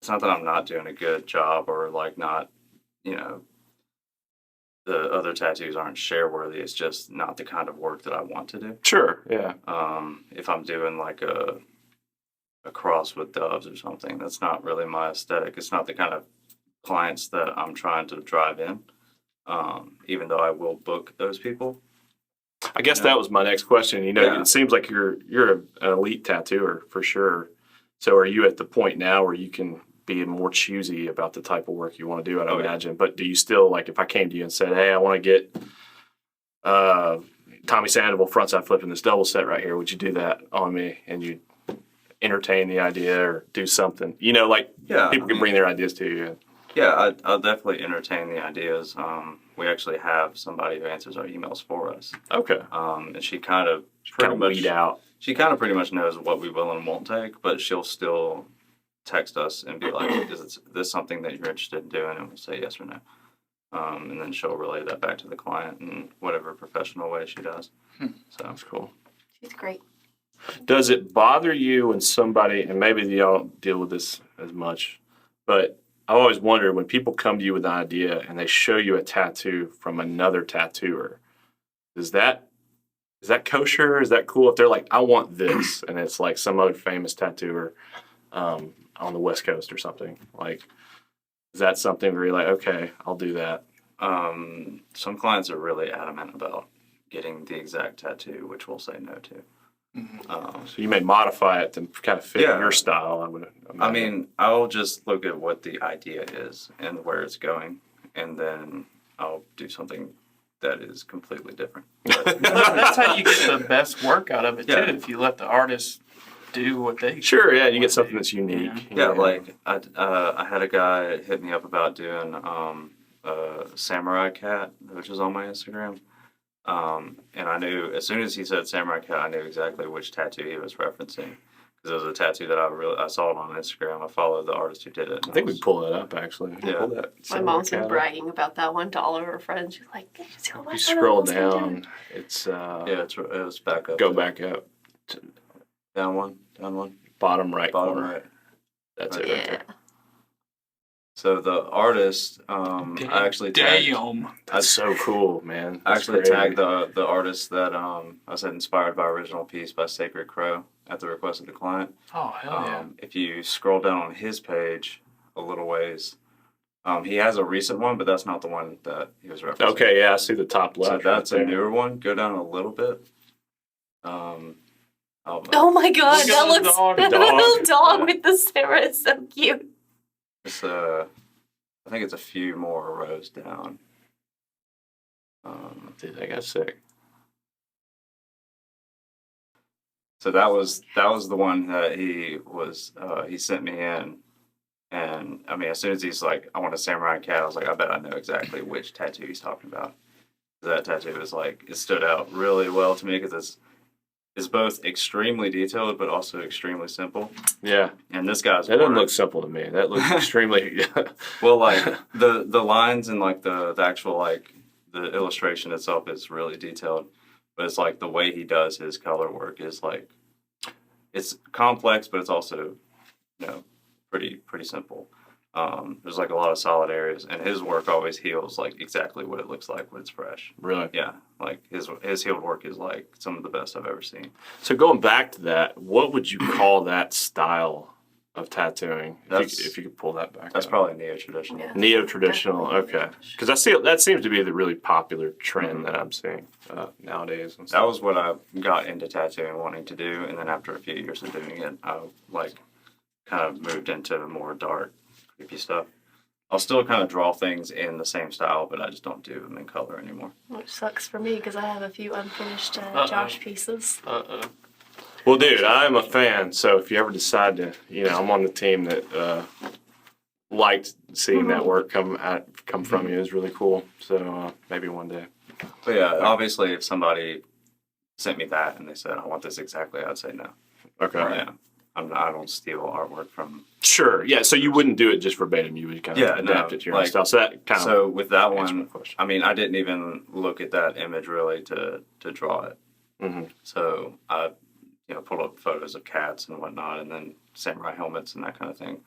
Speaker 4: It's not that I'm not doing a good job or like not, the other tattoos aren't share worthy. It's just not the kind of work that I want to do.
Speaker 2: Sure. Yeah.
Speaker 4: If I'm doing like a cross with doves or something, that's not really my aesthetic. It's not the kind of clients that I'm trying to drive in. Even though I will book those people.
Speaker 2: I guess
Speaker 4: Yeah.
Speaker 2: that was my next question.
Speaker 4: Yeah.
Speaker 2: It seems like you're an elite tattooer for sure. So are you at the point now where you can be more choosy about the type of work you want to do? I'd
Speaker 4: Oh, yeah.
Speaker 2: imagine. But do you still like if I came to you and said, "Hey, I want to get Tommy Sandoval frontside flipping this double set right here," would you do that on me and you entertain the idea or do something?
Speaker 4: Yeah,
Speaker 2: People can bring their ideas to you.
Speaker 4: Yeah, I'll definitely entertain the ideas. We actually have somebody who answers our emails for us.
Speaker 2: Okay.
Speaker 4: And she kind of
Speaker 2: Kind of weed out.
Speaker 4: She kind of pretty much knows what we will and won't take, but she'll still text us and be like, "Is this something that you're interested in doing?" And we'll say yes or no. And then she'll relay that back to the client in whatever professional way she does. So
Speaker 2: That's cool.
Speaker 1: She's great.
Speaker 2: Does it bother you when somebody, and maybe y'all don't deal with this as much, but I always wonder when people come to you with an idea and they show you a tattoo from another tattooer, is that kosher? Is that cool? If they're like, "I want this," and it's like some other famous tattooer on the West Coast or something, like, is that something where you're like, "Okay, I'll do that"?
Speaker 4: some clients are really adamant about getting the exact tattoo, which we'll say no to.
Speaker 2: So you may modify it to kind of fit
Speaker 4: Yeah.
Speaker 2: your style. I would
Speaker 4: I
Speaker 2: imagine.
Speaker 4: mean, I'll just look at what the idea is and where it's going, and then I'll do something that is completely different. But,
Speaker 3: That's how you get the best work out of it
Speaker 4: Yeah.
Speaker 3: too. If you let the artist do what they
Speaker 2: Sure, yeah, you
Speaker 3: what
Speaker 2: get something
Speaker 3: they-
Speaker 2: that's unique.
Speaker 4: yeah, like I had a guy hit me up about doing a samurai cat, which is on my Instagram. And I knew as soon as he said samurai cat, I knew exactly which tattoo he was referencing. Because it was a tattoo that I saw it on Instagram. I followed the artist who did it.
Speaker 2: I think we pull that up actually. We
Speaker 4: Yeah.
Speaker 2: pull that
Speaker 1: My
Speaker 2: somewhere,
Speaker 1: mom's been
Speaker 2: Cal.
Speaker 1: bragging about that one to all of her friends. She's like, "Did you see what my
Speaker 2: You
Speaker 1: son
Speaker 2: scroll
Speaker 1: almost did?"
Speaker 2: down, it's
Speaker 4: Yeah, it was back up.
Speaker 2: go back up,
Speaker 4: Down one.
Speaker 2: bottom right
Speaker 4: Bottom
Speaker 2: corner.
Speaker 4: right.
Speaker 2: That's it right
Speaker 1: Yeah.
Speaker 2: there.
Speaker 4: So the artist, I actually tagged.
Speaker 3: Damn.
Speaker 2: That's so cool, man.
Speaker 4: I
Speaker 2: That's
Speaker 4: actually
Speaker 2: crazy.
Speaker 4: tagged the artist that I said inspired by original piece by Sacred Crow at the request of the client.
Speaker 3: Oh, hell yeah.
Speaker 4: If you scroll down on his page a little ways, he has a recent one, but that's not the one that he was referencing.
Speaker 2: Okay, yeah, I see the top
Speaker 4: So
Speaker 2: left.
Speaker 4: that's
Speaker 2: right
Speaker 4: a
Speaker 2: there.
Speaker 4: newer one. Go down a little bit.
Speaker 1: Oh my god,
Speaker 3: Look at
Speaker 1: that
Speaker 3: the
Speaker 1: looks
Speaker 3: dog.
Speaker 1: that little dog
Speaker 4: Yeah.
Speaker 1: with the Sarah is so cute.
Speaker 4: It's I think it's a few more rows down.
Speaker 2: Dude, I got sick.
Speaker 4: So that was the one that he sent me in, and I mean, as soon as he's like, I want a samurai cat, I was like, I bet I know exactly which tattoo he's talking about. That tattoo is like, it stood out really well to me because it's both extremely detailed but also extremely simple.
Speaker 2: Yeah,
Speaker 4: And this guy's
Speaker 2: that doesn't
Speaker 4: work-
Speaker 2: look simple to me. That looks extremely.
Speaker 4: well, like the lines and like the actual like the illustration itself is really detailed, but it's like the way he does his color work is like, it's complex, but it's also, pretty simple. There's like a lot of solid areas, and his work always heals like exactly what it looks like when it's fresh.
Speaker 2: Really.
Speaker 4: Yeah, like his healed work is like some of the best I've ever seen.
Speaker 2: So going back to that, what would you call that style of tattooing? If you could pull that back.
Speaker 4: That's
Speaker 2: up.
Speaker 4: probably neo-traditional.
Speaker 1: Yeah.
Speaker 2: Neo-traditional,
Speaker 1: Definitely.
Speaker 2: okay. Because I see that seems to be the really popular trend that I'm seeing nowadays. And
Speaker 4: That
Speaker 2: stuff.
Speaker 4: was what I got into tattooing, wanting to do, and then after a few years of doing it, I like kind of moved into more dark, creepy stuff. I'll still kind of draw things in the same style, but I just don't do them in color anymore.
Speaker 1: Which sucks for me because I have a few unfinished Josh pieces.
Speaker 3: Uh-oh.
Speaker 2: Well, dude, I'm a fan. So if you ever decide to, I'm on the team that liked seeing that work come from you. Is really cool. So maybe one day.
Speaker 4: But yeah, obviously, if somebody sent me that and they said, I want this exactly, I'd say no.
Speaker 2: Okay.
Speaker 4: Yeah. I don't steal artwork from.
Speaker 2: Sure. Yeah. So you wouldn't do it just verbatim. You would kind of adapt it to your own style. So that kind of.
Speaker 4: So with that
Speaker 2: answers my
Speaker 4: one,
Speaker 2: question.
Speaker 4: I mean, I didn't even look at that image really to draw it.
Speaker 2: Mm-hmm.
Speaker 4: So I, pulled up photos of cats and whatnot, and then samurai helmets and that kind of thing,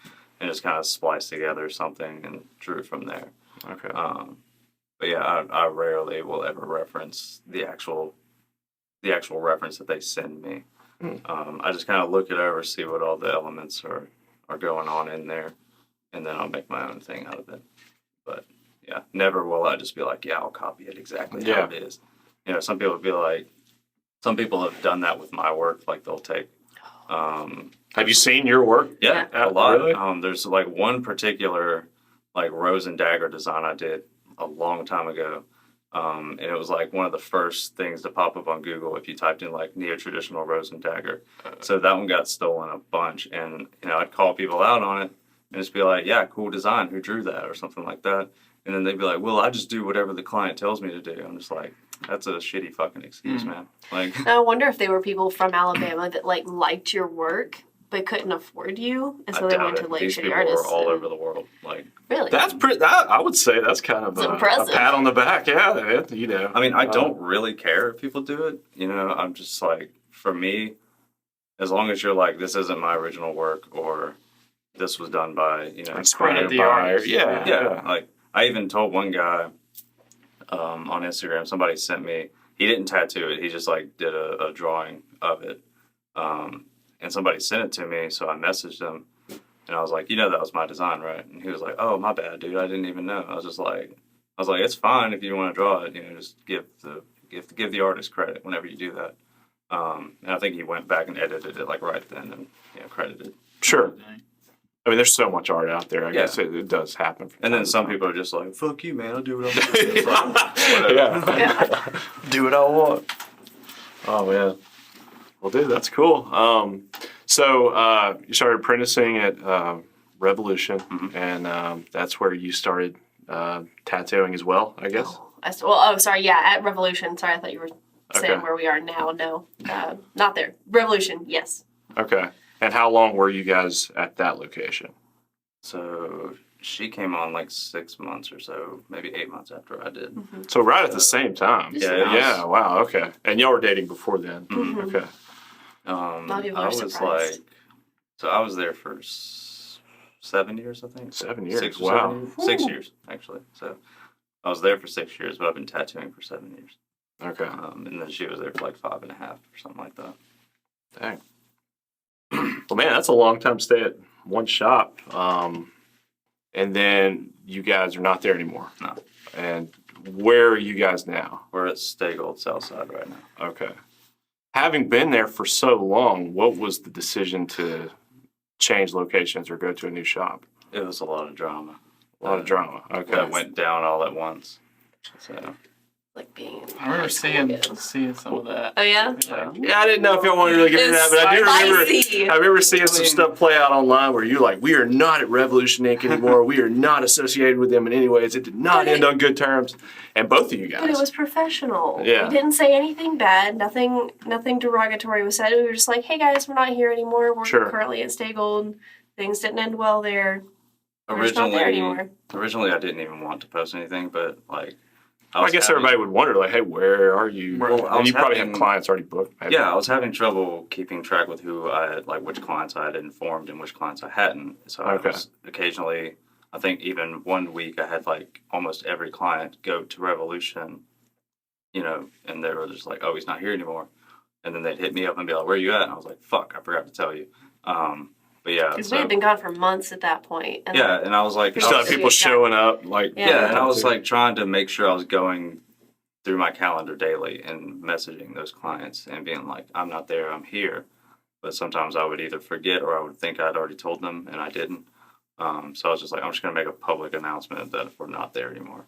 Speaker 4: and just kind of spliced together something and drew from there.
Speaker 2: Okay.
Speaker 4: But yeah, I rarely will ever reference the actual reference that they send me. I just kind of look it over, see what all the elements are going on in there, and then I'll make my own thing out of it. But yeah, never will I just be like, yeah, I'll copy it exactly how it is. Some people be like, some people have done that with my work. Like they'll take.
Speaker 2: Have you seen your work?
Speaker 4: Yeah, a lot.
Speaker 2: Really?
Speaker 4: There's like one particular like rose and dagger design I did a long time ago. And it was like one of the first things to pop up on Google if you typed in like neo-traditional rose and dagger. So that one got stolen a bunch, and I'd call people out on it and just be like, yeah, cool design, who drew that or something like that. And then they'd be like, well, I just do whatever the client tells me to do. I'm just like, that's a shitty fucking excuse, man. Like,
Speaker 1: I wonder if they were people from Alabama that like liked your work but couldn't afford you, and so
Speaker 4: I
Speaker 1: they
Speaker 4: doubt
Speaker 1: went to
Speaker 4: it.
Speaker 1: like
Speaker 4: These
Speaker 1: shitty
Speaker 4: people
Speaker 1: artists.
Speaker 4: were all
Speaker 1: and-
Speaker 4: over the world. Like,
Speaker 1: Really?
Speaker 2: That's pretty. I would say that's kind of
Speaker 1: It's
Speaker 2: a
Speaker 1: impressive.
Speaker 2: pat on the back. Yeah.
Speaker 4: I mean, I don't really care if people do it. I'm just like, for me, as long as you're like, this isn't my original work, or this was done by,
Speaker 2: Inspired
Speaker 3: the
Speaker 2: by.
Speaker 3: artist.
Speaker 2: Yeah.
Speaker 4: Like, I even told one guy on Instagram, somebody sent me, he didn't tattoo it, he just like did a drawing of it. And somebody sent it to me, so I messaged him, and I was like, that was my design, right? And he was like, oh, my bad, dude, I didn't even know. I was like, it's fine if you want to draw it, just give the artist credit whenever you do that. And I think he went back and edited it like right then and credited.
Speaker 2: Sure. I mean, there's so much art out there. I
Speaker 4: Yeah.
Speaker 2: guess it does happen.
Speaker 4: And then some people are just like, fuck you, man, I'll do what I'm doing. It's like, whatever.
Speaker 2: Yeah. Do what I want. Oh man. Well, dude, that's cool. So you started apprenticing at Revolution, and that's where you started tattooing as well, I guess.
Speaker 1: Sorry, yeah, at Revolution. Sorry, I thought you were saying
Speaker 2: Okay.
Speaker 1: where we are now. No, not there. Revolution, yes.
Speaker 2: Okay. And how long were you guys at that location?
Speaker 4: So she came on like 6 months or so, maybe 8 months after I did.
Speaker 2: So right at the same time.
Speaker 4: Yeah, it was-
Speaker 2: Yeah. Wow. Okay. And y'all were dating before then.
Speaker 1: Mhm.
Speaker 2: Okay.
Speaker 1: A lot of people
Speaker 4: I
Speaker 1: are
Speaker 4: was
Speaker 1: surprised.
Speaker 4: I was there for 7 years, I think.
Speaker 2: 7 years.
Speaker 4: 6 or
Speaker 2: Wow.
Speaker 4: 7 years. 6 years, actually. So I was there for 6 years, but I've been tattooing for 7 years.
Speaker 2: Okay.
Speaker 4: And then she was there for like 5.5 or something like that.
Speaker 2: Dang. Well, man, that's a long time stay at one shop. And then you guys are not there anymore.
Speaker 4: No.
Speaker 2: And where are you guys now?
Speaker 4: We're at Staygold Southside right now.
Speaker 2: Okay. Having been there for so long, what was the decision to change locations or go to a new shop?
Speaker 4: It was a lot of drama.
Speaker 2: A lot of drama. Okay.
Speaker 4: That went down all at once. So
Speaker 1: Like being in
Speaker 3: I remember
Speaker 1: high school again.
Speaker 3: seeing some of that.
Speaker 1: Oh yeah?
Speaker 3: Yeah.
Speaker 2: Yeah, I didn't know if y'all wanted to really get into that, but I do remember. I remember seeing some stuff play out online where you're like, "We are not at Revolution Inc. anymore. We are not associated with them in any ways. It did not end on good terms." And both of you guys.
Speaker 1: But it was professional.
Speaker 2: Yeah.
Speaker 1: We didn't say anything bad. Nothing derogatory was said. We were just like, hey guys, we're not here anymore. We're
Speaker 2: Sure.
Speaker 1: currently at Stay Gold. Things didn't end well there. We're just not there anymore.
Speaker 4: originally, I didn't even want to post anything, but like,
Speaker 2: I guess everybody would wonder, like, "Hey, where are you?"
Speaker 4: Well, I
Speaker 2: and
Speaker 4: was
Speaker 2: you probably have
Speaker 4: having-
Speaker 2: clients already booked. Maybe.
Speaker 4: Yeah, I was having trouble keeping track with who I had, like which clients I had informed and which clients I hadn't. So I
Speaker 2: Okay.
Speaker 4: was occasionally, I think even one week I had like almost every client go to Revolution, and they were just like, "Oh, he's not here anymore," and then they'd hit me up and be like, "Where you at?" And I was like, "Fuck, I forgot to tell you." But yeah,
Speaker 1: Because we had been gone for months at that point. And
Speaker 4: yeah, and I was like,
Speaker 2: You still
Speaker 4: I
Speaker 2: have
Speaker 4: was-
Speaker 2: people showing up, like.
Speaker 1: Yeah.
Speaker 4: and I was like trying to make sure I was going through my calendar daily and messaging those clients and being like, I'm not there, I'm here. But sometimes I would either forget or I would think I'd already told them and I didn't. So I was just like, I'm just going to make a public announcement that we're not there anymore.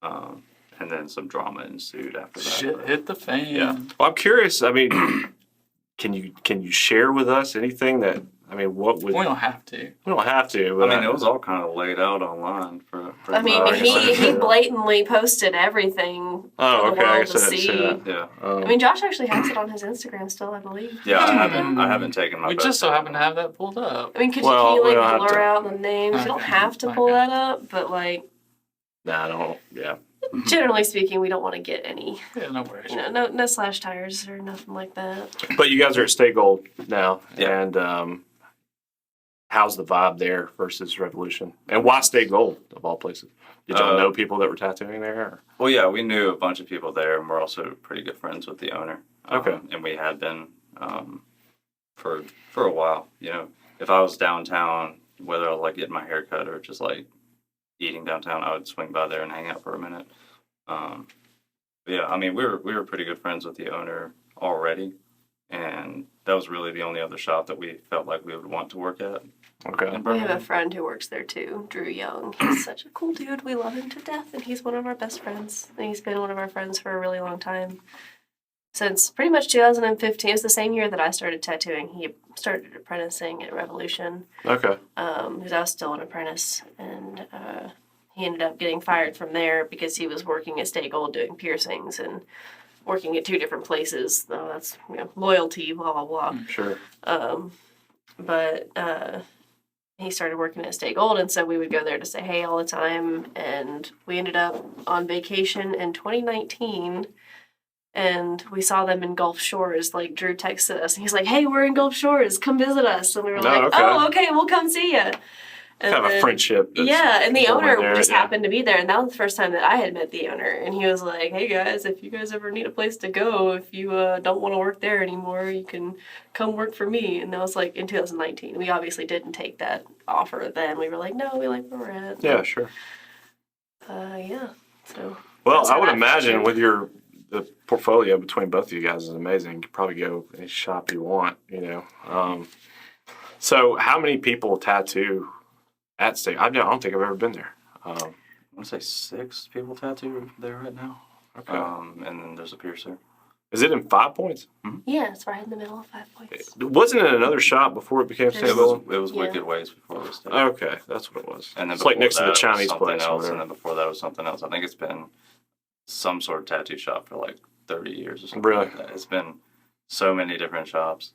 Speaker 4: And then some drama ensued after that.
Speaker 3: Shit
Speaker 4: but-
Speaker 3: hit the fan.
Speaker 2: Yeah. Well, I'm curious. I mean, can you share with us anything that? I mean, what would
Speaker 3: We don't have to.
Speaker 2: we don't have to. But
Speaker 4: I mean, it was all kind of laid out online for
Speaker 1: I mean,
Speaker 2: I guess I
Speaker 1: he
Speaker 2: should.
Speaker 1: blatantly posted everything
Speaker 2: Oh,
Speaker 1: for the
Speaker 2: okay. I
Speaker 1: world
Speaker 2: guess
Speaker 1: to
Speaker 2: I didn't see
Speaker 1: see.
Speaker 2: that.
Speaker 4: Yeah,
Speaker 1: I mean, Josh actually has it on his Instagram still, I believe.
Speaker 4: yeah. I haven't taken my.
Speaker 3: We
Speaker 4: best
Speaker 3: just so
Speaker 4: shot.
Speaker 3: happen to have that pulled up.
Speaker 1: I mean, could
Speaker 2: Well,
Speaker 1: you
Speaker 2: we don't
Speaker 1: like
Speaker 2: have
Speaker 1: blur
Speaker 2: to.
Speaker 1: out the names? You don't
Speaker 3: Okay.
Speaker 1: have to pull
Speaker 3: Okay.
Speaker 1: that up, but like
Speaker 2: Nah, I don't. Yeah.
Speaker 1: generally speaking, we don't want to get any,
Speaker 3: Yeah, no worries.
Speaker 1: no slash tires or nothing like that.
Speaker 2: But you guys are at State Gold now,
Speaker 4: Yeah.
Speaker 2: and how's the vibe there versus Revolution? And why State Gold of all places? Did y'all know people that were tattooing there? Or?
Speaker 4: Well, yeah, we knew a bunch of people there, and we're also pretty good friends with the owner.
Speaker 2: Okay.
Speaker 4: And we had been for a while. If I was downtown, whether I was like getting my hair cut or just like eating downtown, I would swing by there and hang out for a minute. But yeah, I mean, we were pretty good friends with the owner already, and that was really the only other shop that we felt like we would want to work at.
Speaker 2: Okay.
Speaker 4: in
Speaker 1: We have
Speaker 4: Birmingham.
Speaker 1: a friend who works there too, Drew Young. He's such a cool dude. We love him to death, and he's one of our best friends. And he's been one of our friends for a really long time. Since pretty much 2015. It was the same year that I started tattooing. He started apprenticing at Revolution.
Speaker 2: Okay.
Speaker 1: Because I was still an apprentice, and he ended up getting fired from there because he was working at Stay Gold doing piercings and working at two different places. Oh, that's loyalty, blah blah blah.
Speaker 2: Sure.
Speaker 1: But he started working at Stay Gold, and so we would go there to say hey all the time. And we ended up on vacation in 2019. And we saw them in Gulf Shores. Like Drew texted us, and he's like, "Hey, we're in Gulf Shores. Come visit us." And we were like,
Speaker 2: okay.
Speaker 1: "Oh, okay, we'll come see you." And
Speaker 2: Kind of a
Speaker 1: then-
Speaker 2: friendship. that's
Speaker 1: Yeah, and the
Speaker 2: forming
Speaker 1: owner
Speaker 2: there,
Speaker 1: just
Speaker 2: yeah.
Speaker 1: happened to be there, and that was the first time that I had met the owner. And he was like, "Hey guys, if you guys ever need a place to go, if you don't want to work there anymore, you can come work for me." And that was like in 2019. We obviously didn't take that offer then. We were like, "No, we like where we're at."
Speaker 2: Yeah, sure.
Speaker 1: Yeah. So.
Speaker 2: Well,
Speaker 1: That's
Speaker 2: I
Speaker 1: how
Speaker 2: would
Speaker 1: that
Speaker 2: imagine
Speaker 1: happened.
Speaker 2: with the portfolio between both of you guys is amazing. You could probably go any shop you want, So how many people tattoo at State? I don't think I've ever been there.
Speaker 4: I want to say 6 people tattoo there right now.
Speaker 2: Okay.
Speaker 4: And then there's a piercer.
Speaker 2: Is it in 5 Points?
Speaker 1: Yeah, it's right in the middle of 5 Points.
Speaker 2: Wasn't it another shop before it became State
Speaker 1: There's-
Speaker 2: Gold?
Speaker 4: It was
Speaker 1: Yeah.
Speaker 4: Wicked Ways before it was taken.
Speaker 2: Okay, that's what it was.
Speaker 4: And then
Speaker 2: It's like
Speaker 4: before
Speaker 2: next to
Speaker 4: that,
Speaker 2: the
Speaker 4: it was
Speaker 2: Chinese
Speaker 4: something
Speaker 2: place or
Speaker 4: else,
Speaker 2: whatever.
Speaker 4: and then before that was something else. I think it's been some sort of tattoo shop for like 30 years or something
Speaker 2: Really?
Speaker 4: like that. It's been so many different shops.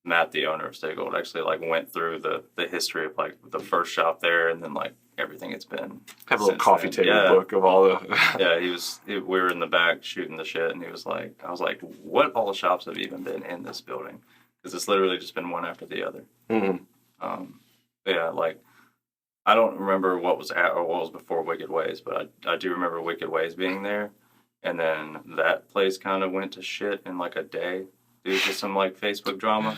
Speaker 4: Matt, the owner of Stay Gold, actually like went through the history of like the first shop there, and then like everything it's been.
Speaker 2: Have a little
Speaker 4: since
Speaker 2: coffee
Speaker 4: then.
Speaker 2: table
Speaker 4: Yeah.
Speaker 2: book of all the.
Speaker 4: Yeah, we were in the back shooting the shit, and he was like, I was like, what all the shops have even been in this building? Because it's literally just been one after the other.
Speaker 2: Mhm.
Speaker 4: Yeah, like I don't remember what was at or what was before Wicked Ways, but I do remember Wicked Ways being there, and then that place kind of went to shit in like a day due to some like Facebook drama.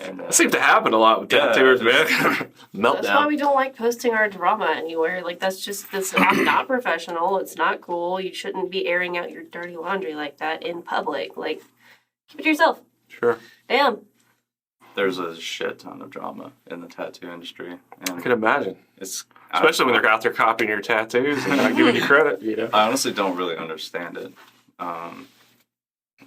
Speaker 4: And
Speaker 2: It seems to happen a lot with tattooers, man. Meltdown.
Speaker 1: That's why we don't like posting our drama anywhere. Like that's not professional. It's not cool. You shouldn't be airing out your dirty laundry like that in public. Like, keep it to yourself.
Speaker 2: Sure.
Speaker 1: Damn.
Speaker 4: there's a shit ton of drama in the tattoo industry,
Speaker 2: I
Speaker 4: and
Speaker 2: can imagine.
Speaker 4: it's
Speaker 2: Especially when they're out there copying your tattoos and not giving you credit, you know.
Speaker 4: I honestly don't really understand it.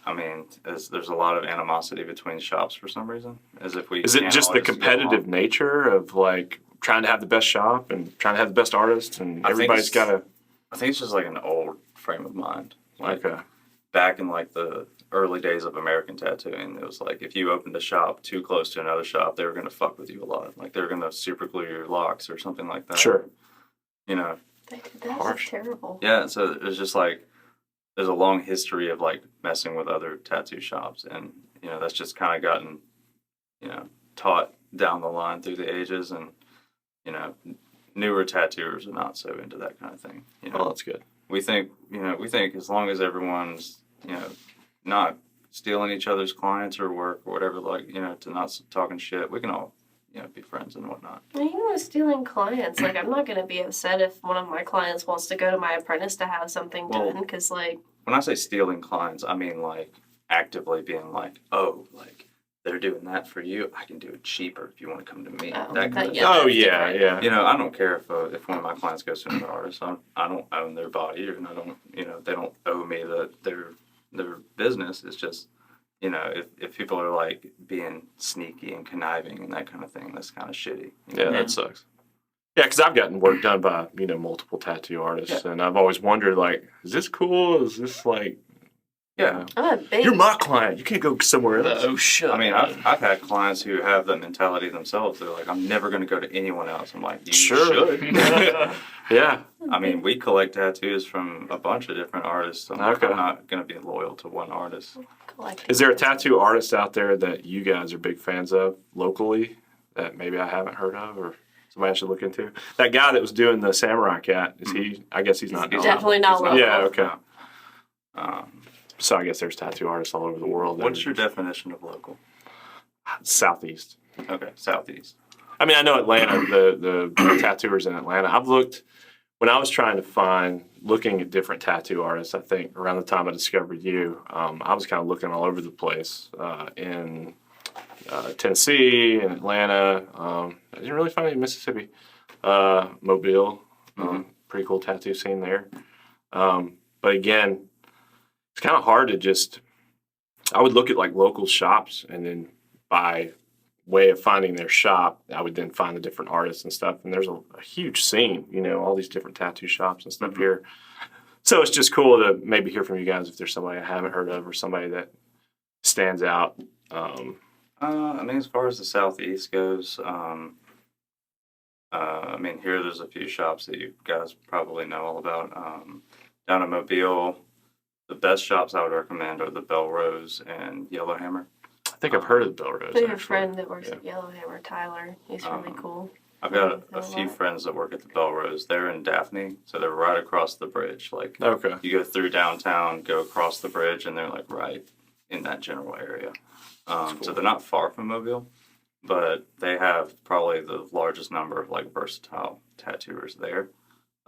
Speaker 4: I mean, there's a lot of animosity between shops for some reason, as if we.
Speaker 2: Is it
Speaker 4: can't
Speaker 2: just
Speaker 4: all
Speaker 2: the
Speaker 4: get
Speaker 2: competitive
Speaker 4: along.
Speaker 2: nature of like trying to have the best shop and trying to have the best artist, and
Speaker 4: I think
Speaker 2: everybody's
Speaker 4: it's-
Speaker 2: got to.
Speaker 4: I think it's just like an old frame of mind. Like
Speaker 2: Okay.
Speaker 4: back in like the early days of American tattooing, it was like if you opened a shop too close to another shop, they were gonna fuck with you a lot. Like they were gonna super glue your locks or something like that.
Speaker 2: Sure.
Speaker 4: You know.
Speaker 1: That's
Speaker 2: Harsh.
Speaker 1: terrible.
Speaker 4: Yeah. So it's just like there's a long history of like messing with other tattoo shops, and you know that's just kind of gotten taught down the line through the ages, and you know newer tattooers are not so into that kind of thing. You know.
Speaker 2: Well, that's good.
Speaker 4: We think as long as everyone's not stealing each other's clients or work or whatever, like to not talking shit, we can all be friends and whatnot.
Speaker 1: Even with stealing clients, like I'm not gonna be upset if one of my clients wants to go to my apprentice to have something
Speaker 4: Well,
Speaker 1: done, because like
Speaker 4: When I say stealing clients, I mean like actively being like, oh, like they're doing that for you, I can do it cheaper if you want to come to me.
Speaker 1: Oh,
Speaker 4: that kind of
Speaker 1: yeah.
Speaker 2: Oh
Speaker 1: that's
Speaker 2: yeah,
Speaker 1: different.
Speaker 2: yeah.
Speaker 4: I don't care if one of my clients goes to another artist. I don't own their body, and I don't they don't owe me their business. It's just if people are like being sneaky and conniving and that kind of thing, that's kind of shitty.
Speaker 2: Yeah, that sucks. Yeah, because I've gotten work done by multiple tattoo artists, and I've always wondered like, is this cool? Is this like,
Speaker 4: Yeah.
Speaker 1: I'm a big
Speaker 2: you're my client. You can't go somewhere else.
Speaker 3: Oh shit!
Speaker 4: I mean, I've had clients who have that mentality themselves. They're like, I'm never going to go to anyone else. I'm like, you
Speaker 2: Sure.
Speaker 4: should.
Speaker 2: Yeah.
Speaker 4: I mean, we collect tattoos from a bunch of different artists. I'm
Speaker 2: Okay.
Speaker 4: not going to be loyal to one artist.
Speaker 1: collecting.
Speaker 2: Is there a tattoo artist out there that you guys are big fans of locally that maybe I haven't heard of or somebody I should look into? That guy that was doing the Samurai Cat, is he? I guess he's not.
Speaker 4: He's
Speaker 1: Definitely not local.
Speaker 2: Yeah. Okay.
Speaker 4: Um,
Speaker 2: So I guess there's tattoo artists all over the world.
Speaker 4: what's your definition of local?
Speaker 2: Southeast?
Speaker 4: Okay, southeast.
Speaker 2: I mean, I know Atlanta, the tattooers in Atlanta. I've looked, when I was trying to looking at different tattoo artists, I think around the time I discovered you, I was kind of looking all over the place in Tennessee and Atlanta. I didn't really find any in Mississippi. Mobile, pretty cool tattoo scene there. But again, it's kind of hard to just, I would look at like local shops and then by way of finding their shop, I would then find the different artists and stuff. And there's a huge scene, all these different tattoo shops and stuff here. So it's just cool to maybe hear from you guys if there's somebody I haven't heard of or somebody that stands out.
Speaker 4: I mean, as far as the southeast goes, I mean, here there's a few shops that you guys probably know all about. Down in Mobile, the best shops I would recommend are the Bell Rose and Yellowhammer.
Speaker 2: I think I've heard of the Bell Rose.
Speaker 1: I have a
Speaker 2: actually.
Speaker 1: friend that works at Yellowhammer, Tyler. He's really cool.
Speaker 4: I've got a
Speaker 1: Know
Speaker 4: few
Speaker 1: what?
Speaker 4: friends that work at the Bell Rose. They're in Daphne, so they're right across the bridge. Like
Speaker 2: Okay.
Speaker 4: you go through downtown, go across the bridge, and they're like right in that general area. So they're not far from Mobile, but they have probably the largest number of like versatile tattooers there.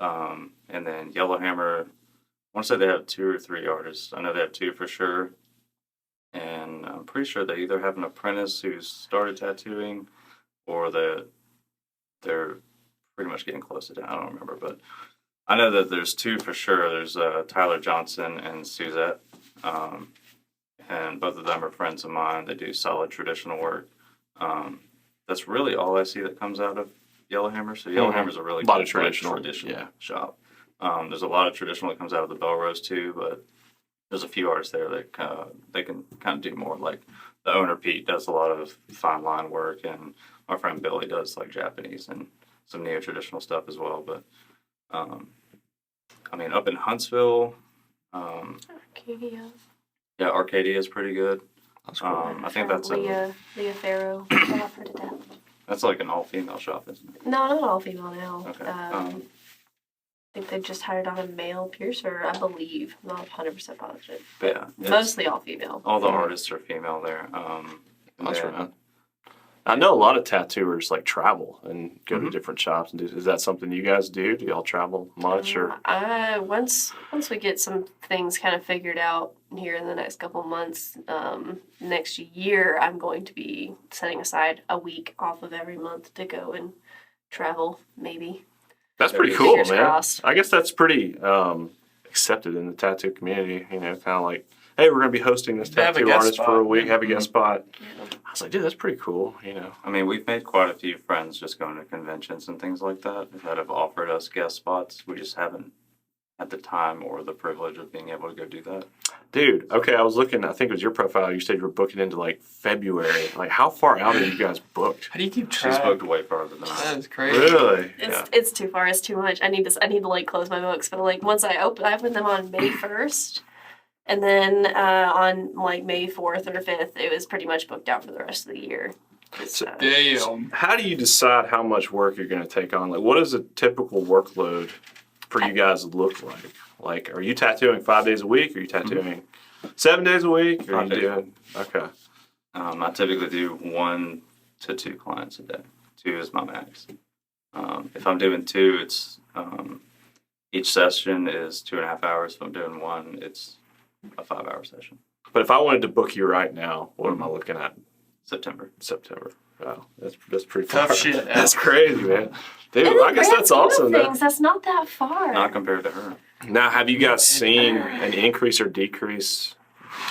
Speaker 4: And then Yellowhammer, I want to say they have 2 or 3 artists. I know they have 2 for sure. And I'm pretty sure they either have an apprentice who's started tattooing or they're pretty much getting close to that. I don't remember, but I know that there's 2 for sure. There's Tyler Johnson and Suzette. And both of them are friends of mine. They do solid traditional work. That's really all I see that comes out of Yellowhammer. So Yellowhammer's a really
Speaker 2: Lot of
Speaker 4: good,
Speaker 2: traditional,
Speaker 4: yeah, shop. There's a lot of traditional that comes out of the Bell Rose too, but there's a few artists there that they can kind of do more like the owner Pete does a lot of fine line work, and my friend Billy does like Japanese and some neo-traditional stuff as well. But I mean, up in Huntsville,
Speaker 1: Arcadia.
Speaker 4: yeah, Arcadia is pretty good.
Speaker 2: That's cool.
Speaker 4: I think that's
Speaker 1: Leah Farrow. I love her to death.
Speaker 4: that's like an all-female shop, isn't it?
Speaker 1: No, not all female now.
Speaker 4: Okay.
Speaker 1: I think they've just hired on a male piercer, I believe. I'm not 100% positive.
Speaker 4: But yeah, it's-
Speaker 1: Mostly all female.
Speaker 4: all the artists are female there.
Speaker 2: That's
Speaker 4: then-
Speaker 2: right. I know a lot of tattooers like travel and go to
Speaker 4: Mhm.
Speaker 2: different shops and do. Is that something you guys do? Do y'all travel much or?
Speaker 1: Once we get some things kind of figured out here in the next couple months, next year I'm going to be setting aside a week off of every month to go and travel, maybe.
Speaker 2: That's pretty cool,
Speaker 1: Fingers
Speaker 2: man.
Speaker 1: crossed.
Speaker 2: I guess that's pretty accepted in the tattoo community. You know, kind of like, hey, we're gonna be hosting this
Speaker 3: Have a
Speaker 2: tattoo
Speaker 3: guest
Speaker 2: artist for a
Speaker 3: spot.
Speaker 2: week. Have a guest spot.
Speaker 1: Yeah.
Speaker 2: I was like, dude, that's pretty cool. You know.
Speaker 4: I mean, we've made quite a few friends just going to conventions and things like that have offered us guest spots. We just haven't had the time or the privilege of being able to go do that.
Speaker 2: Dude, okay, I was looking, I think it was your profile, you said you were booking into like February. Like, how far out are you guys booked?
Speaker 3: How do you keep
Speaker 4: She's
Speaker 3: track?
Speaker 4: booked way farther than I.
Speaker 3: That is crazy.
Speaker 2: Really?
Speaker 1: It's too far. It's too much. I need to like close my books. But like once I open them on May 1st, and then on like May 4th or 5th, it was pretty much booked out for the rest of the year. It's,
Speaker 3: Damn.
Speaker 2: How do you decide how much work you're going to take on? Like, what does a typical workload for you guys look like? Like, are you tattooing 5 days a week? Are you tattooing 7 days a week? Are you
Speaker 4: 5 days.
Speaker 2: doing, okay.
Speaker 4: I typically do 1 to 2 clients a day. 2 is my max. If I'm doing 2, it's each session is 2.5 hours. If I'm doing 1, it's a 5-hour session.
Speaker 2: But if I wanted to book you right now, what am I looking at?
Speaker 4: September.
Speaker 2: September. Wow, that's pretty
Speaker 3: Tough
Speaker 2: far.
Speaker 3: shit,
Speaker 2: That's
Speaker 3: Alex.
Speaker 2: crazy, man. Dude,
Speaker 1: in the
Speaker 2: I guess
Speaker 1: grand
Speaker 2: that's
Speaker 1: scheme of
Speaker 2: awesome. Though.
Speaker 1: Things, that's not that far.
Speaker 4: Not compared to her.
Speaker 2: Now, have you guys seen an increase or decrease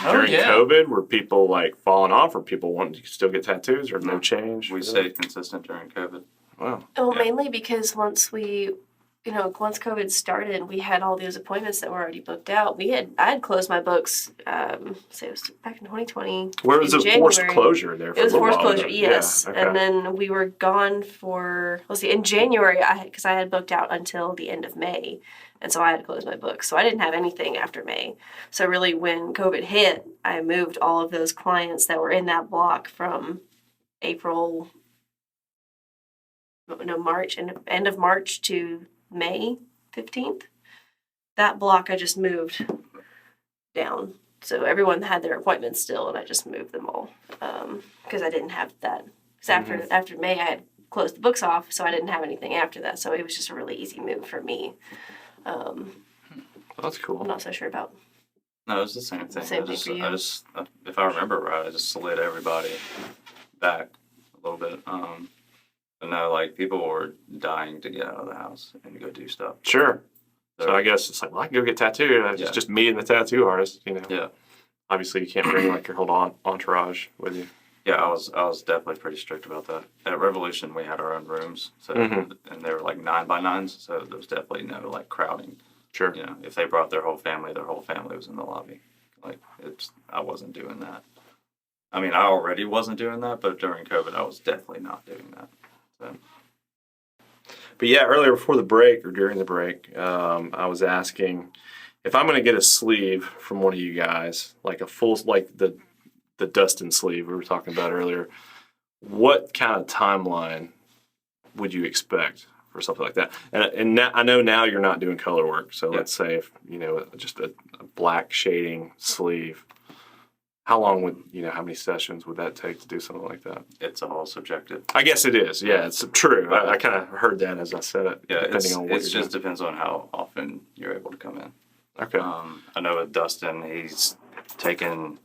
Speaker 3: Oh,
Speaker 2: during
Speaker 3: yeah.
Speaker 2: COVID? Were people like falling off, or people wanting to still get tattoos, or no change?
Speaker 4: We stayed consistent during COVID.
Speaker 2: Wow.
Speaker 1: Well,
Speaker 4: Yeah.
Speaker 1: mainly because once COVID started, we had all those appointments that were already booked out. I had closed my books, say it was back in 2020.
Speaker 2: Where was
Speaker 1: in
Speaker 2: it forced
Speaker 1: January.
Speaker 2: closure there? For
Speaker 1: It was
Speaker 2: a little
Speaker 1: forced
Speaker 2: while,
Speaker 1: closure,
Speaker 2: though?
Speaker 1: yes.
Speaker 2: Yeah, okay.
Speaker 1: And then we were gone for, in January, because I had booked out until the end of May. And so I had to close my books. So I didn't have anything after May. So really when COVID hit, I moved all of those clients that were in that block from March, and end of March to May 15th. That block I just moved down. So everyone had their appointments still, and I just moved them all because I didn't have that. Because after May, I had closed the books off, so I didn't have anything after that. So it was just a really easy move for me.
Speaker 2: That's cool.
Speaker 1: I'm not so sure about.
Speaker 4: No, it's the same thing.
Speaker 1: Same thing for you.
Speaker 4: I just, if I remember right, I just slid everybody back a little bit. But no, like people were dying to get out of the house and to go do stuff.
Speaker 2: Sure. So I guess it's like, well, I can go get tattooed. It's
Speaker 4: Yeah.
Speaker 2: just me and the tattoo artist, you know.
Speaker 4: Yeah,
Speaker 2: Obviously, you can't bring like your whole entourage with you.
Speaker 4: yeah. I was definitely pretty strict about that. At Revolution, we had our own rooms, so
Speaker 2: Mhm.
Speaker 4: and they were like 9x9s, so there was definitely no like crowding.
Speaker 2: Sure.
Speaker 4: You know, if they brought their whole family was in the lobby. Like I wasn't doing that. I mean, I already wasn't doing that, but during COVID, I was definitely not doing that. So.
Speaker 2: But yeah, earlier before the break or during the break, I was asking if I'm going to get a sleeve from one of you guys, like a full, like the Dustin sleeve we were talking about earlier. What kind of timeline would you expect for something like that? And now, I know now you're not doing color work, so
Speaker 4: Yeah.
Speaker 2: let's say if just a black shading sleeve. How long would how many sessions would that take to do something like that?
Speaker 4: It's all subjective.
Speaker 2: I guess it is. Yeah, it's true. I kind of heard that as I said it.
Speaker 4: Yeah,
Speaker 2: depending on what
Speaker 4: it
Speaker 2: you're
Speaker 4: just depends on how often you're able to come in.
Speaker 2: doing. Okay.
Speaker 4: I know with Dustin, he's taken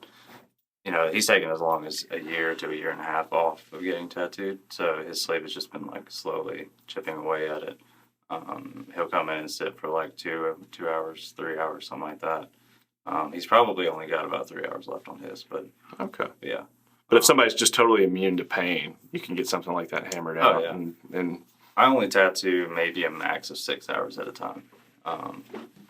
Speaker 4: as long as a year to a year and a half off of getting tattooed. So his sleeve has just been like slowly chipping away at it. He'll come in and sit for like 2 hours, 3 hours, something like that. He's probably only got about 3 hours left on his, but
Speaker 2: Okay.
Speaker 4: yeah.
Speaker 2: But if somebody's just totally immune to pain, you can get something like that hammered out.
Speaker 4: yeah.
Speaker 2: And
Speaker 4: I only tattoo maybe a max of 6 hours at a time.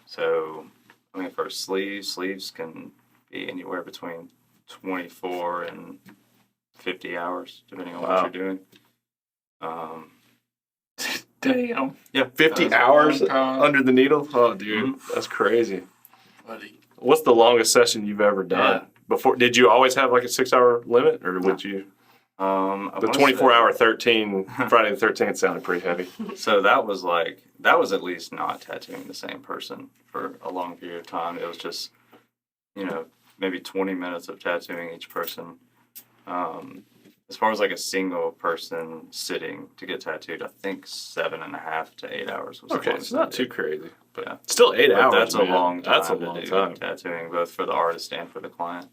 Speaker 4: So, I mean, for sleeves can be anywhere between 24 and 50 hours, depending on
Speaker 2: Wow.
Speaker 4: what you're doing.
Speaker 3: Damn,
Speaker 4: Yeah,
Speaker 2: 50
Speaker 4: that's-
Speaker 2: hours
Speaker 3: long time.
Speaker 2: under the needle? Oh, dude, that's crazy.
Speaker 3: buddy.
Speaker 2: What's the longest session you've ever done?
Speaker 4: Yeah.
Speaker 2: Before, did you always have like a 6-hour limit, or would you?
Speaker 4: I
Speaker 2: The
Speaker 4: wanna
Speaker 2: 24-hour
Speaker 4: say-
Speaker 2: 13 Friday the 13th sounded pretty heavy.
Speaker 4: So that was at least not tattooing the same person for a long period of time. It was just, maybe 20 minutes of tattooing each person. As far as like a single person sitting to get tattooed, I think 7.5 to 8 hours was the
Speaker 2: Okay,
Speaker 4: longest
Speaker 2: it's not
Speaker 4: I
Speaker 2: too
Speaker 4: did.
Speaker 2: crazy, but
Speaker 4: Yeah.
Speaker 2: still 8
Speaker 4: But
Speaker 2: hours.
Speaker 4: that's a
Speaker 2: man.
Speaker 4: long time.
Speaker 2: That's a
Speaker 4: to
Speaker 2: long
Speaker 4: do
Speaker 2: time.
Speaker 4: tattooing, both for the artist and for the client.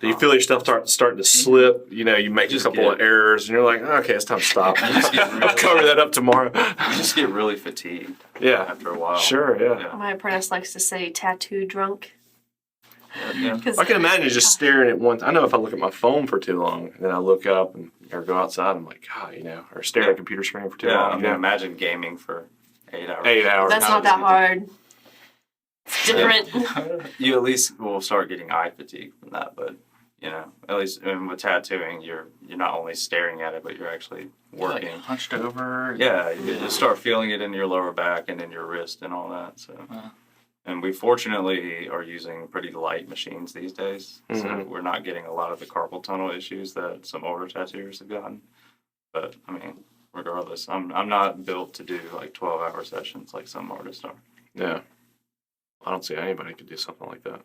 Speaker 2: Do you feel your stuff starting to slip? You make a
Speaker 4: Just
Speaker 2: couple of
Speaker 4: get-
Speaker 2: errors, and you're like, okay, it's time to stop.
Speaker 4: just get
Speaker 2: I'll cover that up tomorrow.
Speaker 4: You just get really fatigued
Speaker 2: Yeah,
Speaker 4: after a while.
Speaker 2: sure, yeah.
Speaker 1: My apprentice likes to say tattoo drunk.
Speaker 4: Yeah.
Speaker 1: 'Cause
Speaker 2: I can imagine just staring at one. I know if I look at my phone for too long, and then I look up or go outside, I'm like, God, or stare at a computer screen for too
Speaker 4: Yeah,
Speaker 2: long.
Speaker 4: I mean, imagine gaming for 8 hours.
Speaker 2: 8 hours.
Speaker 1: That's
Speaker 4: How
Speaker 1: not that
Speaker 4: does he
Speaker 1: hard. It's different.
Speaker 4: You at least will start getting eye fatigue from that, but at least with tattooing, you're not only staring at it, but you're actually working.
Speaker 3: Like hunched over.
Speaker 4: Yeah, you just start feeling it in your lower back and in your wrist and all that. So, and we fortunately are using pretty light machines these days, so
Speaker 2: Mhm.
Speaker 4: we're not getting a lot of the carpal tunnel issues that some older tattooers have gotten. But I mean, regardless, I'm not built to do like 12-hour sessions like some artists are.
Speaker 2: Yeah. I don't see anybody could do something like that.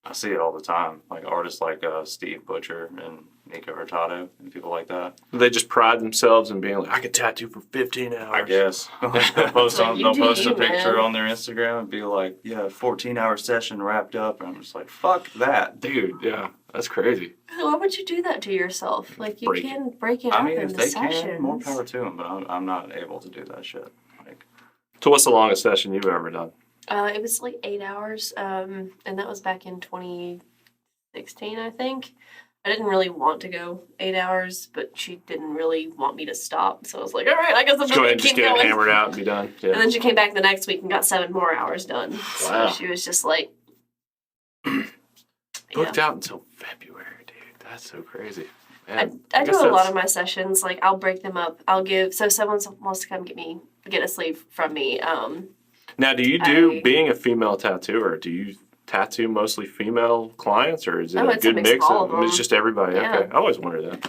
Speaker 4: I see it all the time, like artists like Steve Butcher and Nico Hurtado and people like that.
Speaker 2: They just pride themselves in being like, I could tattoo for 15 hours.
Speaker 4: I guess they'll post
Speaker 1: Like, you
Speaker 4: they'll
Speaker 1: do
Speaker 4: post a
Speaker 1: you,
Speaker 4: picture
Speaker 1: man.
Speaker 4: on their Instagram and be like, "Yeah, 14-hour session wrapped up," and I'm just like, "Fuck that."
Speaker 2: Dude, yeah, that's crazy.
Speaker 1: Why would you do that to yourself? Like, you
Speaker 2: Break it.
Speaker 1: can break it
Speaker 4: I
Speaker 1: up
Speaker 4: mean, if
Speaker 1: into
Speaker 4: they
Speaker 1: sessions.
Speaker 4: can, more power to them, but I'm not able to do that shit. Like,
Speaker 2: So what's the longest session you've ever done?
Speaker 1: It was like 8 hours, and that was back in 2016, I think. I didn't really want to go 8 hours, but she didn't really want me to stop, so I was like, all right, I guess I'm
Speaker 2: Just
Speaker 1: just
Speaker 2: go
Speaker 1: gonna
Speaker 2: ahead and just
Speaker 1: keep
Speaker 2: get it
Speaker 1: going.
Speaker 2: hammered out and be done.
Speaker 1: And
Speaker 2: Yeah.
Speaker 1: then she came back the next week and got 7 more hours done.
Speaker 2: Wow.
Speaker 1: So she was just like,
Speaker 2: Booked out until February, dude. That's so crazy. Man,
Speaker 1: I
Speaker 2: guess
Speaker 1: do a lot
Speaker 2: that's-
Speaker 1: of my sessions. Like, I'll break them up. So someone wants to come get a sleeve from me.
Speaker 2: Now, do you do,
Speaker 1: I-
Speaker 2: being a female tattooer, do you tattoo mostly female clients, or is it
Speaker 1: Oh,
Speaker 2: a
Speaker 1: it's a
Speaker 2: good
Speaker 1: mix of
Speaker 2: mix
Speaker 1: all of them.
Speaker 2: It's just everybody?
Speaker 1: Yeah.
Speaker 2: Okay. I always wondered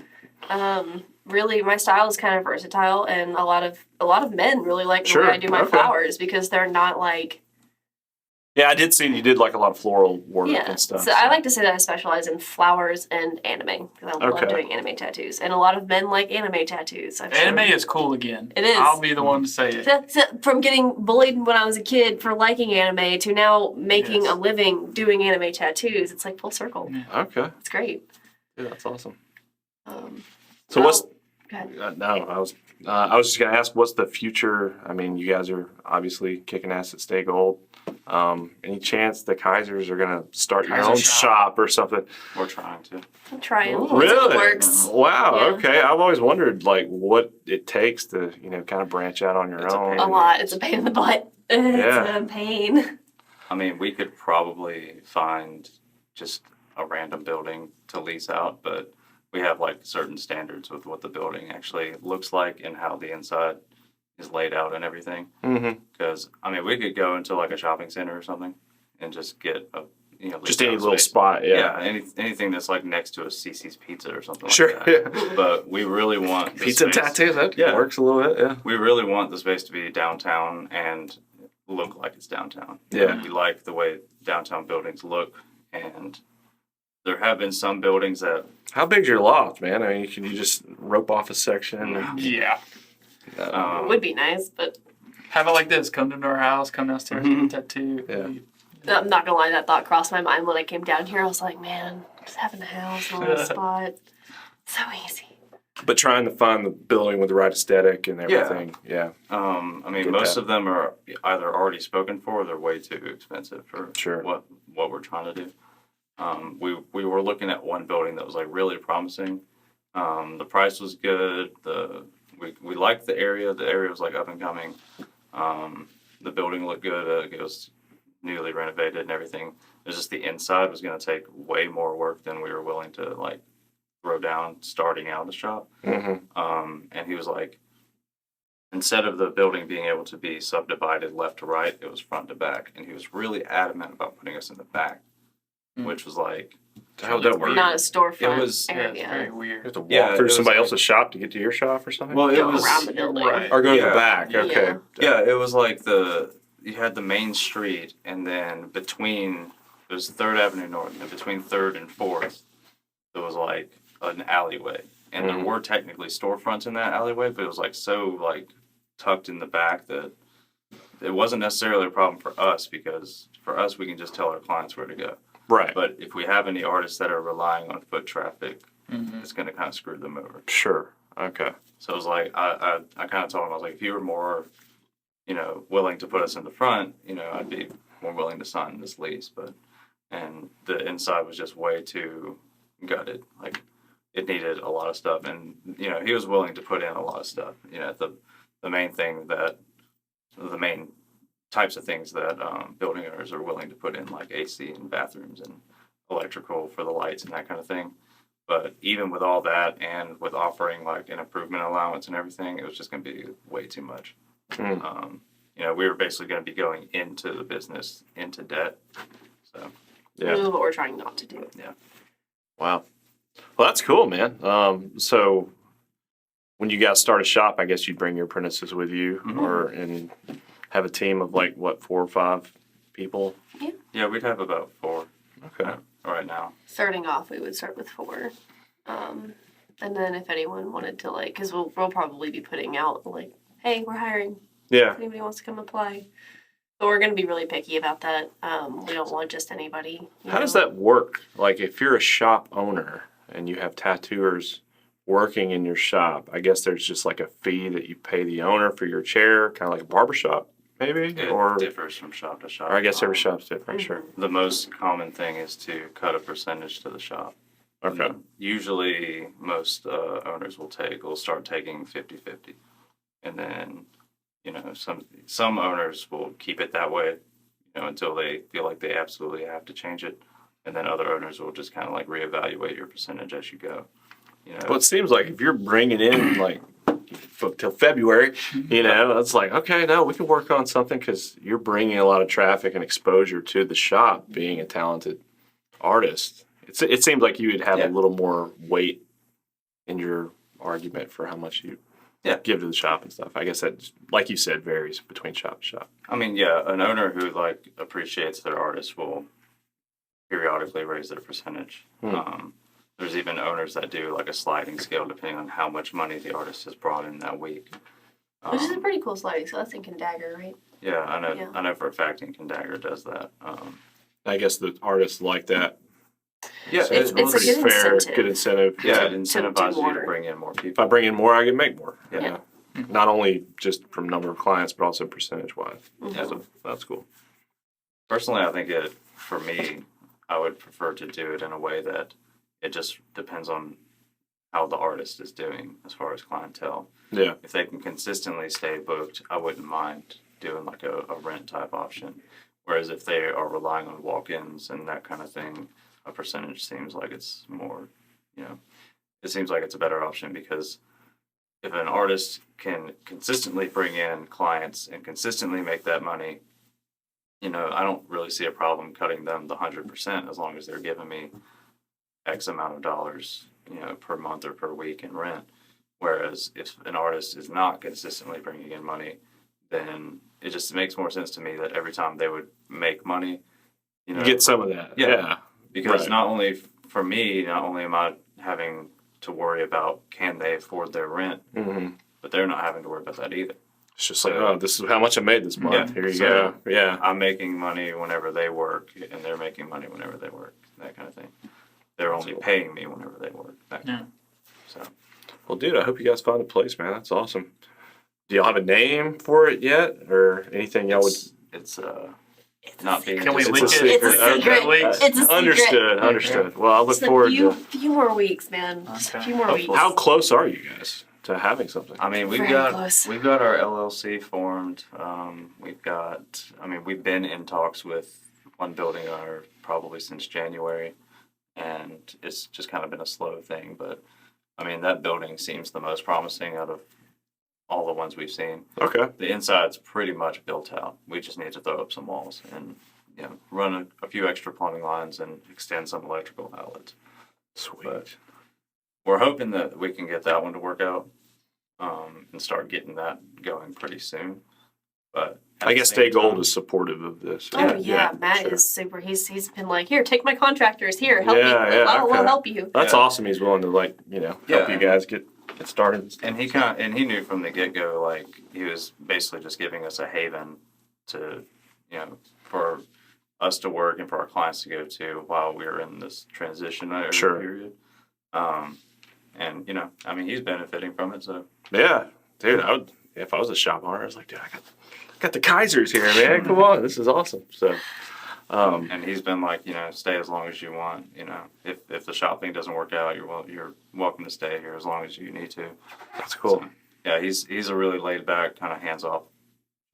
Speaker 2: that.
Speaker 1: Really, my style is kind of versatile, and a lot of men really like the
Speaker 2: Sure,
Speaker 1: way I do my
Speaker 2: okay.
Speaker 1: flowers because they're not like.
Speaker 2: Yeah, I did see you did like a lot of floral work
Speaker 1: Yeah,
Speaker 2: and stuff.
Speaker 1: so I like to say that I specialize in flowers and anime because I love
Speaker 2: Okay.
Speaker 1: doing anime tattoos, and a lot of men like anime tattoos. I'm sure.
Speaker 3: Anime is cool again.
Speaker 1: It is.
Speaker 3: I'll be the one to say it.
Speaker 1: So from getting bullied when I was a kid for liking anime to now making
Speaker 3: Yes.
Speaker 1: a living doing anime tattoos, it's like full circle.
Speaker 3: Yeah.
Speaker 2: Okay.
Speaker 1: It's great.
Speaker 2: Yeah, that's awesome. So
Speaker 1: well,
Speaker 2: what's
Speaker 1: go ahead.
Speaker 2: no? I was just gonna ask, what's the future? I mean, you guys are obviously kicking ass at Stay Gold. Any chance the Keysers are gonna start your
Speaker 3: Kaiser
Speaker 2: own
Speaker 3: shop.
Speaker 2: shop or something?
Speaker 4: we're trying to.
Speaker 1: I'm trying.
Speaker 3: Ooh.
Speaker 1: We'll see what
Speaker 2: Really?
Speaker 1: works.
Speaker 2: Wow.
Speaker 1: Yeah.
Speaker 2: Okay. I've always wondered like what it takes to kind of branch out on your
Speaker 4: It's a
Speaker 2: own.
Speaker 4: pain.
Speaker 1: A lot. It's a pain in the butt.
Speaker 2: Yeah.
Speaker 1: It's a pain.
Speaker 4: I mean, we could probably find just a random building to lease out, but we have like certain standards with what the building actually looks like and how the inside is laid out and everything.
Speaker 2: Mm-hmm.
Speaker 4: Because I mean, we could go into like a shopping center or something and just get a lease
Speaker 2: Just any
Speaker 4: out
Speaker 2: little
Speaker 4: space.
Speaker 2: spot.
Speaker 4: Yeah,
Speaker 2: Yeah.
Speaker 4: anything that's like next to a CC's Pizza or something
Speaker 2: Sure.
Speaker 4: like that. But we really want the
Speaker 2: Pizza
Speaker 4: space,
Speaker 2: tattoo. That
Speaker 4: Yeah.
Speaker 2: works a little bit. Yeah.
Speaker 4: We really want the space to be downtown and look like it's downtown.
Speaker 2: Yeah.
Speaker 4: We like the way downtown buildings look, and there have been some buildings that
Speaker 2: How big's your loft, man? I mean, can you just rope off a section?
Speaker 3: Yeah.
Speaker 1: It would be nice, but
Speaker 3: Have it like this. Come to our house. Come downstairs.
Speaker 4: Mhm.
Speaker 3: Get a tattoo.
Speaker 2: Yeah.
Speaker 1: I'm not gonna lie, that thought crossed my mind when I came down here. I was like, man, just having a house in a little spot, so easy.
Speaker 2: But trying to find the building with the right aesthetic and
Speaker 4: Yeah.
Speaker 2: everything. Yeah.
Speaker 4: I mean,
Speaker 2: Get
Speaker 4: most
Speaker 2: that.
Speaker 4: of them are either already spoken for or they're way too expensive for
Speaker 2: Sure.
Speaker 4: what we're trying to do. We were looking at one building that was like really promising. The price was good. We liked the area. The area was like up and coming. The building looked good. It was newly renovated and everything. It's just the inside was going to take way more work than we were willing to like throw down starting out the shop. And he was like, instead of the building being able to be subdivided left to right, it was front to back. And he was really adamant about putting us in the back, which was like,
Speaker 2: how would that work?
Speaker 1: Not a storefront
Speaker 4: It was-
Speaker 3: Yeah,
Speaker 1: area.
Speaker 3: it's very
Speaker 2: You
Speaker 3: weird.
Speaker 2: have to walk
Speaker 4: Yeah,
Speaker 2: through
Speaker 4: it was
Speaker 2: somebody
Speaker 4: like-
Speaker 2: else's shop to get to your shop or something?
Speaker 4: well, it
Speaker 1: Go
Speaker 4: was
Speaker 1: around the building.
Speaker 3: Right.
Speaker 2: Or go to
Speaker 4: Yeah.
Speaker 2: the back,
Speaker 1: Yeah.
Speaker 2: okay.
Speaker 4: Yeah, it was like you had the main street, and then between, it was 3rd Avenue North, and between 3rd and 4th, there was like an alleyway. And there were technically storefronts in that alleyway, but it was like so like tucked in the back that it wasn't necessarily a problem for us, because for us, we can just tell our clients where to go.
Speaker 2: Right.
Speaker 4: But if we have any artists that are relying on foot traffic,
Speaker 3: Mm-hmm.
Speaker 4: it's going to kind of screw them over.
Speaker 2: Sure. Okay.
Speaker 4: So it was like, I kind of told him, I was like, if you were more, willing to put us in the front, I'd be more willing to sign this lease. And the inside was just way too gutted. Like, it needed a lot of stuff. And, he was willing to put in a lot of stuff. The main types of things that building owners are willing to put in, like AC and bathrooms and electrical for the lights and that kind of thing. But even with all that, and with offering like an improvement allowance and everything, it was just going to be way too much. We were basically going to be going into the business into debt. So
Speaker 2: Yeah.
Speaker 1: What we're trying not to do.
Speaker 2: Wow. Well, that's cool, man. So when you guys start a shop, I guess you'd bring your apprentices with you, and have a team of like what, 4 or 5 people?
Speaker 4: yeah, we'd have about 4
Speaker 2: Okay.
Speaker 4: right now.
Speaker 1: Starting off, we would start with 4. And then if anyone wanted to, like, because we'll probably be putting out, like, hey, we're hiring.
Speaker 2: Yeah.
Speaker 1: If anybody wants to come apply. But we're going to be really picky about that. We don't want just anybody.
Speaker 2: How does that work? Like, if you're a shop owner and you have tattooers working in your shop, I guess there's just like a fee that you pay the owner for your chair, kind of like a barber shop, maybe?
Speaker 4: It differs from shop to shop.
Speaker 2: Or I guess every shop's different, sure.
Speaker 4: The most common thing is to cut a percentage to the shop.
Speaker 2: Okay.
Speaker 4: Usually, most owners will start taking 50-50. And then, some owners will keep it that way, until they feel like they absolutely have to change it. And then other owners will just kind of like reevaluate your percentage as you go.
Speaker 2: Well, it seems like if you're bringing in like till February, it's like, okay, no, we can work on something because you're bringing a lot of traffic and exposure to the shop being a talented artist. It seems like you would have a little more weight in your argument for how much you give to the shop and stuff. I guess that, like you said, varies between shop to shop.
Speaker 4: I mean, yeah, an owner who like appreciates their artist will periodically raise their percentage. There's even owners that do like a sliding scale depending on how much money the artist has brought in that week.
Speaker 1: Which is a pretty cool sliding, so that's in Dagger, right?
Speaker 4: Yeah, I know.
Speaker 1: Yeah.
Speaker 4: I know for a fact Incan Dagger does that.
Speaker 2: I guess the artists like that.
Speaker 4: Yeah,
Speaker 1: It's a good
Speaker 2: fair,
Speaker 1: incentive.
Speaker 2: good incentive.
Speaker 4: Yeah, it
Speaker 1: do
Speaker 4: incentivizes you to
Speaker 1: more.
Speaker 4: bring in more
Speaker 2: If
Speaker 4: people.
Speaker 2: I bring in more, I can make more.
Speaker 4: Yeah.
Speaker 2: Not only just from number of clients, but also percentage wise.
Speaker 4: Yeah.
Speaker 2: So that's cool.
Speaker 4: Personally, I think for me, I would prefer to do it in a way that it just depends on how the artist is doing as far as clientele.
Speaker 2: Yeah.
Speaker 4: If they can consistently stay booked, I wouldn't mind doing like a rent type option. Whereas if they are relying on walk-ins and that kind of thing, a percentage seems like it's more, it seems like it's a better option, because if an artist can consistently bring in clients and consistently make that money, I don't really see a problem cutting them the 100% as long as they're giving me X amount of dollars, per month or per week in rent. Whereas if an artist is not consistently bringing in money, then it just makes more sense to me that every time they would make money,
Speaker 2: You get some of that.
Speaker 4: Yeah. because
Speaker 2: Right.
Speaker 4: not only for me, not only am I having to worry about can they afford their rent,
Speaker 2: Mm-hmm.
Speaker 4: but they're not having to worry about that either.
Speaker 2: It's just like, oh, this is how much I made this month.
Speaker 4: Yeah.
Speaker 2: Here you
Speaker 4: So-
Speaker 2: go. Yeah.
Speaker 4: I'm making money whenever they work, and they're making money whenever they work, that kind of thing. They're only
Speaker 2: cool.
Speaker 4: paying me whenever they work. That kind of, so
Speaker 2: Well, dude, I hope you guys find a place, man. That's awesome. Do y'all have a name for it yet, or anything y'all would?
Speaker 4: it's not being.
Speaker 3: Can we
Speaker 2: It's
Speaker 3: leak
Speaker 2: a
Speaker 3: it?
Speaker 2: secret.
Speaker 1: It's a
Speaker 2: Okay.
Speaker 1: secret.
Speaker 3: Leaks?
Speaker 1: It's a secret.
Speaker 2: Understood. Well, I look
Speaker 1: Just
Speaker 2: forward
Speaker 1: few
Speaker 2: to.
Speaker 1: more weeks, man. Just a
Speaker 3: Okay.
Speaker 1: few more weeks.
Speaker 2: How close are you guys? to having something?
Speaker 4: I mean,
Speaker 1: Very close.
Speaker 4: we've got our LLC formed. We've been in talks with one building owner probably since January, and it's just kind of been a slow thing. But I mean, that building seems the most promising out of all the ones we've seen.
Speaker 2: Okay.
Speaker 4: The inside's pretty much built out. We just need to throw up some walls and run a few extra plumbing lines and extend some electrical outlets.
Speaker 2: Sweet.
Speaker 4: But we're hoping that we can get that one to work out and start getting that going pretty soon. But
Speaker 2: I guess Stay Gold is supportive of this.
Speaker 1: Oh yeah, Matt
Speaker 2: sure.
Speaker 1: is super. He's been like, here, take my contractors. Here, help me.
Speaker 2: Yeah,
Speaker 1: We'll
Speaker 2: okay.
Speaker 1: help you.
Speaker 2: That's
Speaker 4: Yeah.
Speaker 2: awesome. He's willing to help you guys get started.
Speaker 4: And he knew from the get go, like he was basically just giving us a haven to, for us to work and for our clients to go to while we were in this transitionary
Speaker 2: Sure.
Speaker 4: period. And he's benefiting from it. So
Speaker 2: Yeah, dude. I would if I was a shop owner. I was like, dude, I got the Keysers here, man. Come on, this is awesome. So,
Speaker 4: and he's been like, stay as long as you want. If the shop thing doesn't work out, you're welcome to stay here as long as you need to.
Speaker 2: that's cool.
Speaker 4: So, yeah, he's a really laid back, kind of hands off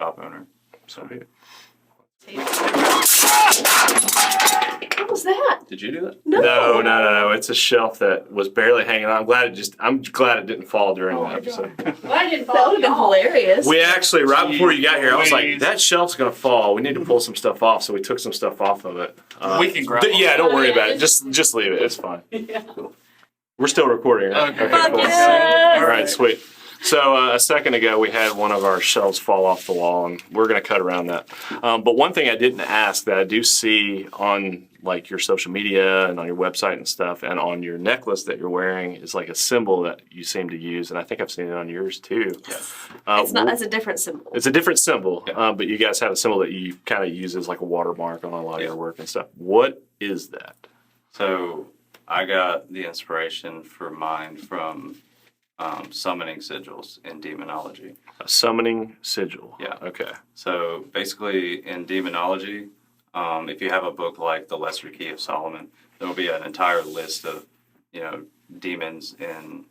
Speaker 4: shop owner. So
Speaker 2: Sweet.
Speaker 1: What was that?
Speaker 4: did you do that?
Speaker 2: No. It's a shelf that was barely hanging on. I'm glad it didn't fall during
Speaker 1: Oh
Speaker 2: the
Speaker 1: my
Speaker 2: episode.
Speaker 1: Well, I didn't that would have been hilarious.
Speaker 2: We actually, right before you got here, I was like,
Speaker 3: Jeez.
Speaker 2: that shelf's going to fall. We need to pull some stuff off. So we took some stuff off of it.
Speaker 3: We can grab
Speaker 2: Yeah, don't worry
Speaker 1: Oh, yeah.
Speaker 2: about it. Just leave it. It's fine.
Speaker 1: Yeah.
Speaker 2: We're still recording, right?
Speaker 3: Okay.
Speaker 1: Fuck
Speaker 2: cool.
Speaker 1: yes.
Speaker 2: All right, sweet. So a second ago, we had one of our shelves fall off the wall, and we're going to cut around that. But one thing I didn't ask that I do see on like your social media and on your website and stuff, and on your necklace that you're wearing is like a symbol that you seem to use, and I think I've seen it on yours too.
Speaker 1: It's not. That's a different symbol.
Speaker 2: It's a different symbol,
Speaker 4: Yeah.
Speaker 2: but you guys have a symbol that you kind of use as like a watermark on a lot of your work and stuff. What is that?
Speaker 4: So I got the inspiration for mine from summoning sigils in demonology.
Speaker 2: A summoning sigil.
Speaker 4: Yeah.
Speaker 2: Okay.
Speaker 4: So basically, in demonology, if you have a book like The Lesser Key of Solomon, there will be an entire list of, demons in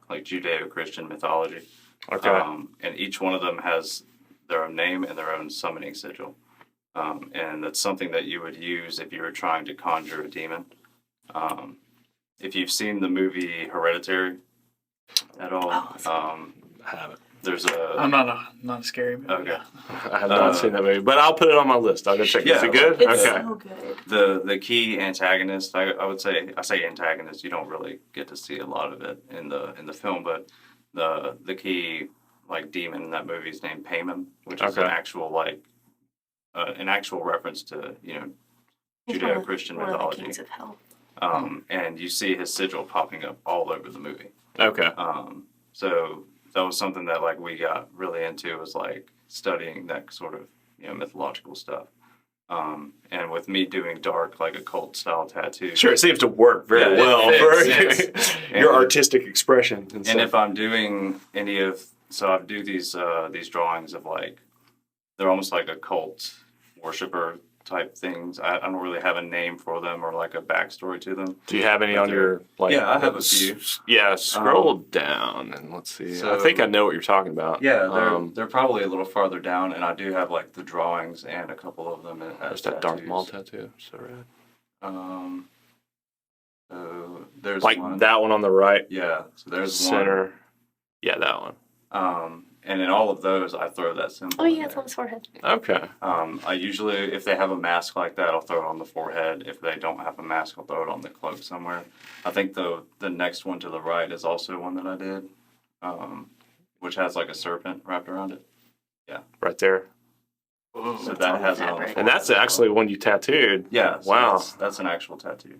Speaker 4: like Judeo-Christian mythology.
Speaker 2: Okay.
Speaker 4: And each one of them has their own name and their own summoning sigil. And that's something that you would use if you were trying to conjure a demon. If you've seen the movie Hereditary at all,
Speaker 2: I haven't.
Speaker 4: there's
Speaker 3: I'm not a scary movie.
Speaker 4: Okay.
Speaker 2: I have not seen that movie, but I'll put it on my list. I'll go check it.
Speaker 4: Yeah,
Speaker 2: Is it good?
Speaker 1: It's
Speaker 2: Okay.
Speaker 1: so good.
Speaker 4: the key antagonist. I say antagonist. You don't really get to see a lot of it in the film, but the key like demon in that movie is named Payman, which is
Speaker 2: Okay.
Speaker 4: an actual reference to
Speaker 1: He's
Speaker 4: Judeo-Christian
Speaker 1: one of the
Speaker 4: mythology.
Speaker 1: kings of hell.
Speaker 4: And you see his sigil popping up all over the movie.
Speaker 2: Okay.
Speaker 4: So that was something that like we got really into, was like studying that sort of mythological stuff. And with me doing dark, like occult style tattoos.
Speaker 2: Sure, it seems to work very
Speaker 4: Yeah, it
Speaker 2: well
Speaker 4: fits,
Speaker 2: for your artistic expression. And
Speaker 4: And
Speaker 2: stuff.
Speaker 4: if I'm doing I do these drawings of like, they're almost like occult worshiper type things. I don't really have a name for them or like a backstory to them.
Speaker 2: Do you have any
Speaker 4: But
Speaker 2: on your like?
Speaker 4: Yeah, I have a few.
Speaker 2: Yeah, scroll down and let's see. I
Speaker 4: So-
Speaker 2: think I know what you're talking about.
Speaker 4: Yeah, they're probably a little farther down, and I do have like the drawings and a couple of them as
Speaker 2: There's that Darth
Speaker 4: tattoos.
Speaker 2: Maul tattoo. So rad.
Speaker 4: So there's
Speaker 2: Like
Speaker 4: one.
Speaker 2: that one on the right
Speaker 4: Yeah, so there's
Speaker 2: center. Yeah, that one.
Speaker 4: one. And in all of those, I throw that symbol.
Speaker 1: Oh
Speaker 4: in
Speaker 1: yeah, it's
Speaker 4: there.
Speaker 1: on his forehead.
Speaker 2: Okay.
Speaker 4: I usually, if they have a mask like that, I'll throw it on the forehead. If they don't have a mask, I'll throw it on the cloak somewhere. I think the next one to the right is also one that I did, which has like a serpent wrapped around it.
Speaker 2: Right there.
Speaker 4: So
Speaker 1: That's on
Speaker 4: that
Speaker 1: the
Speaker 4: has it on the
Speaker 1: fabric.
Speaker 2: And that's actually one you tattooed.
Speaker 4: Yeah. So
Speaker 2: Wow.
Speaker 4: That's an actual tattoo.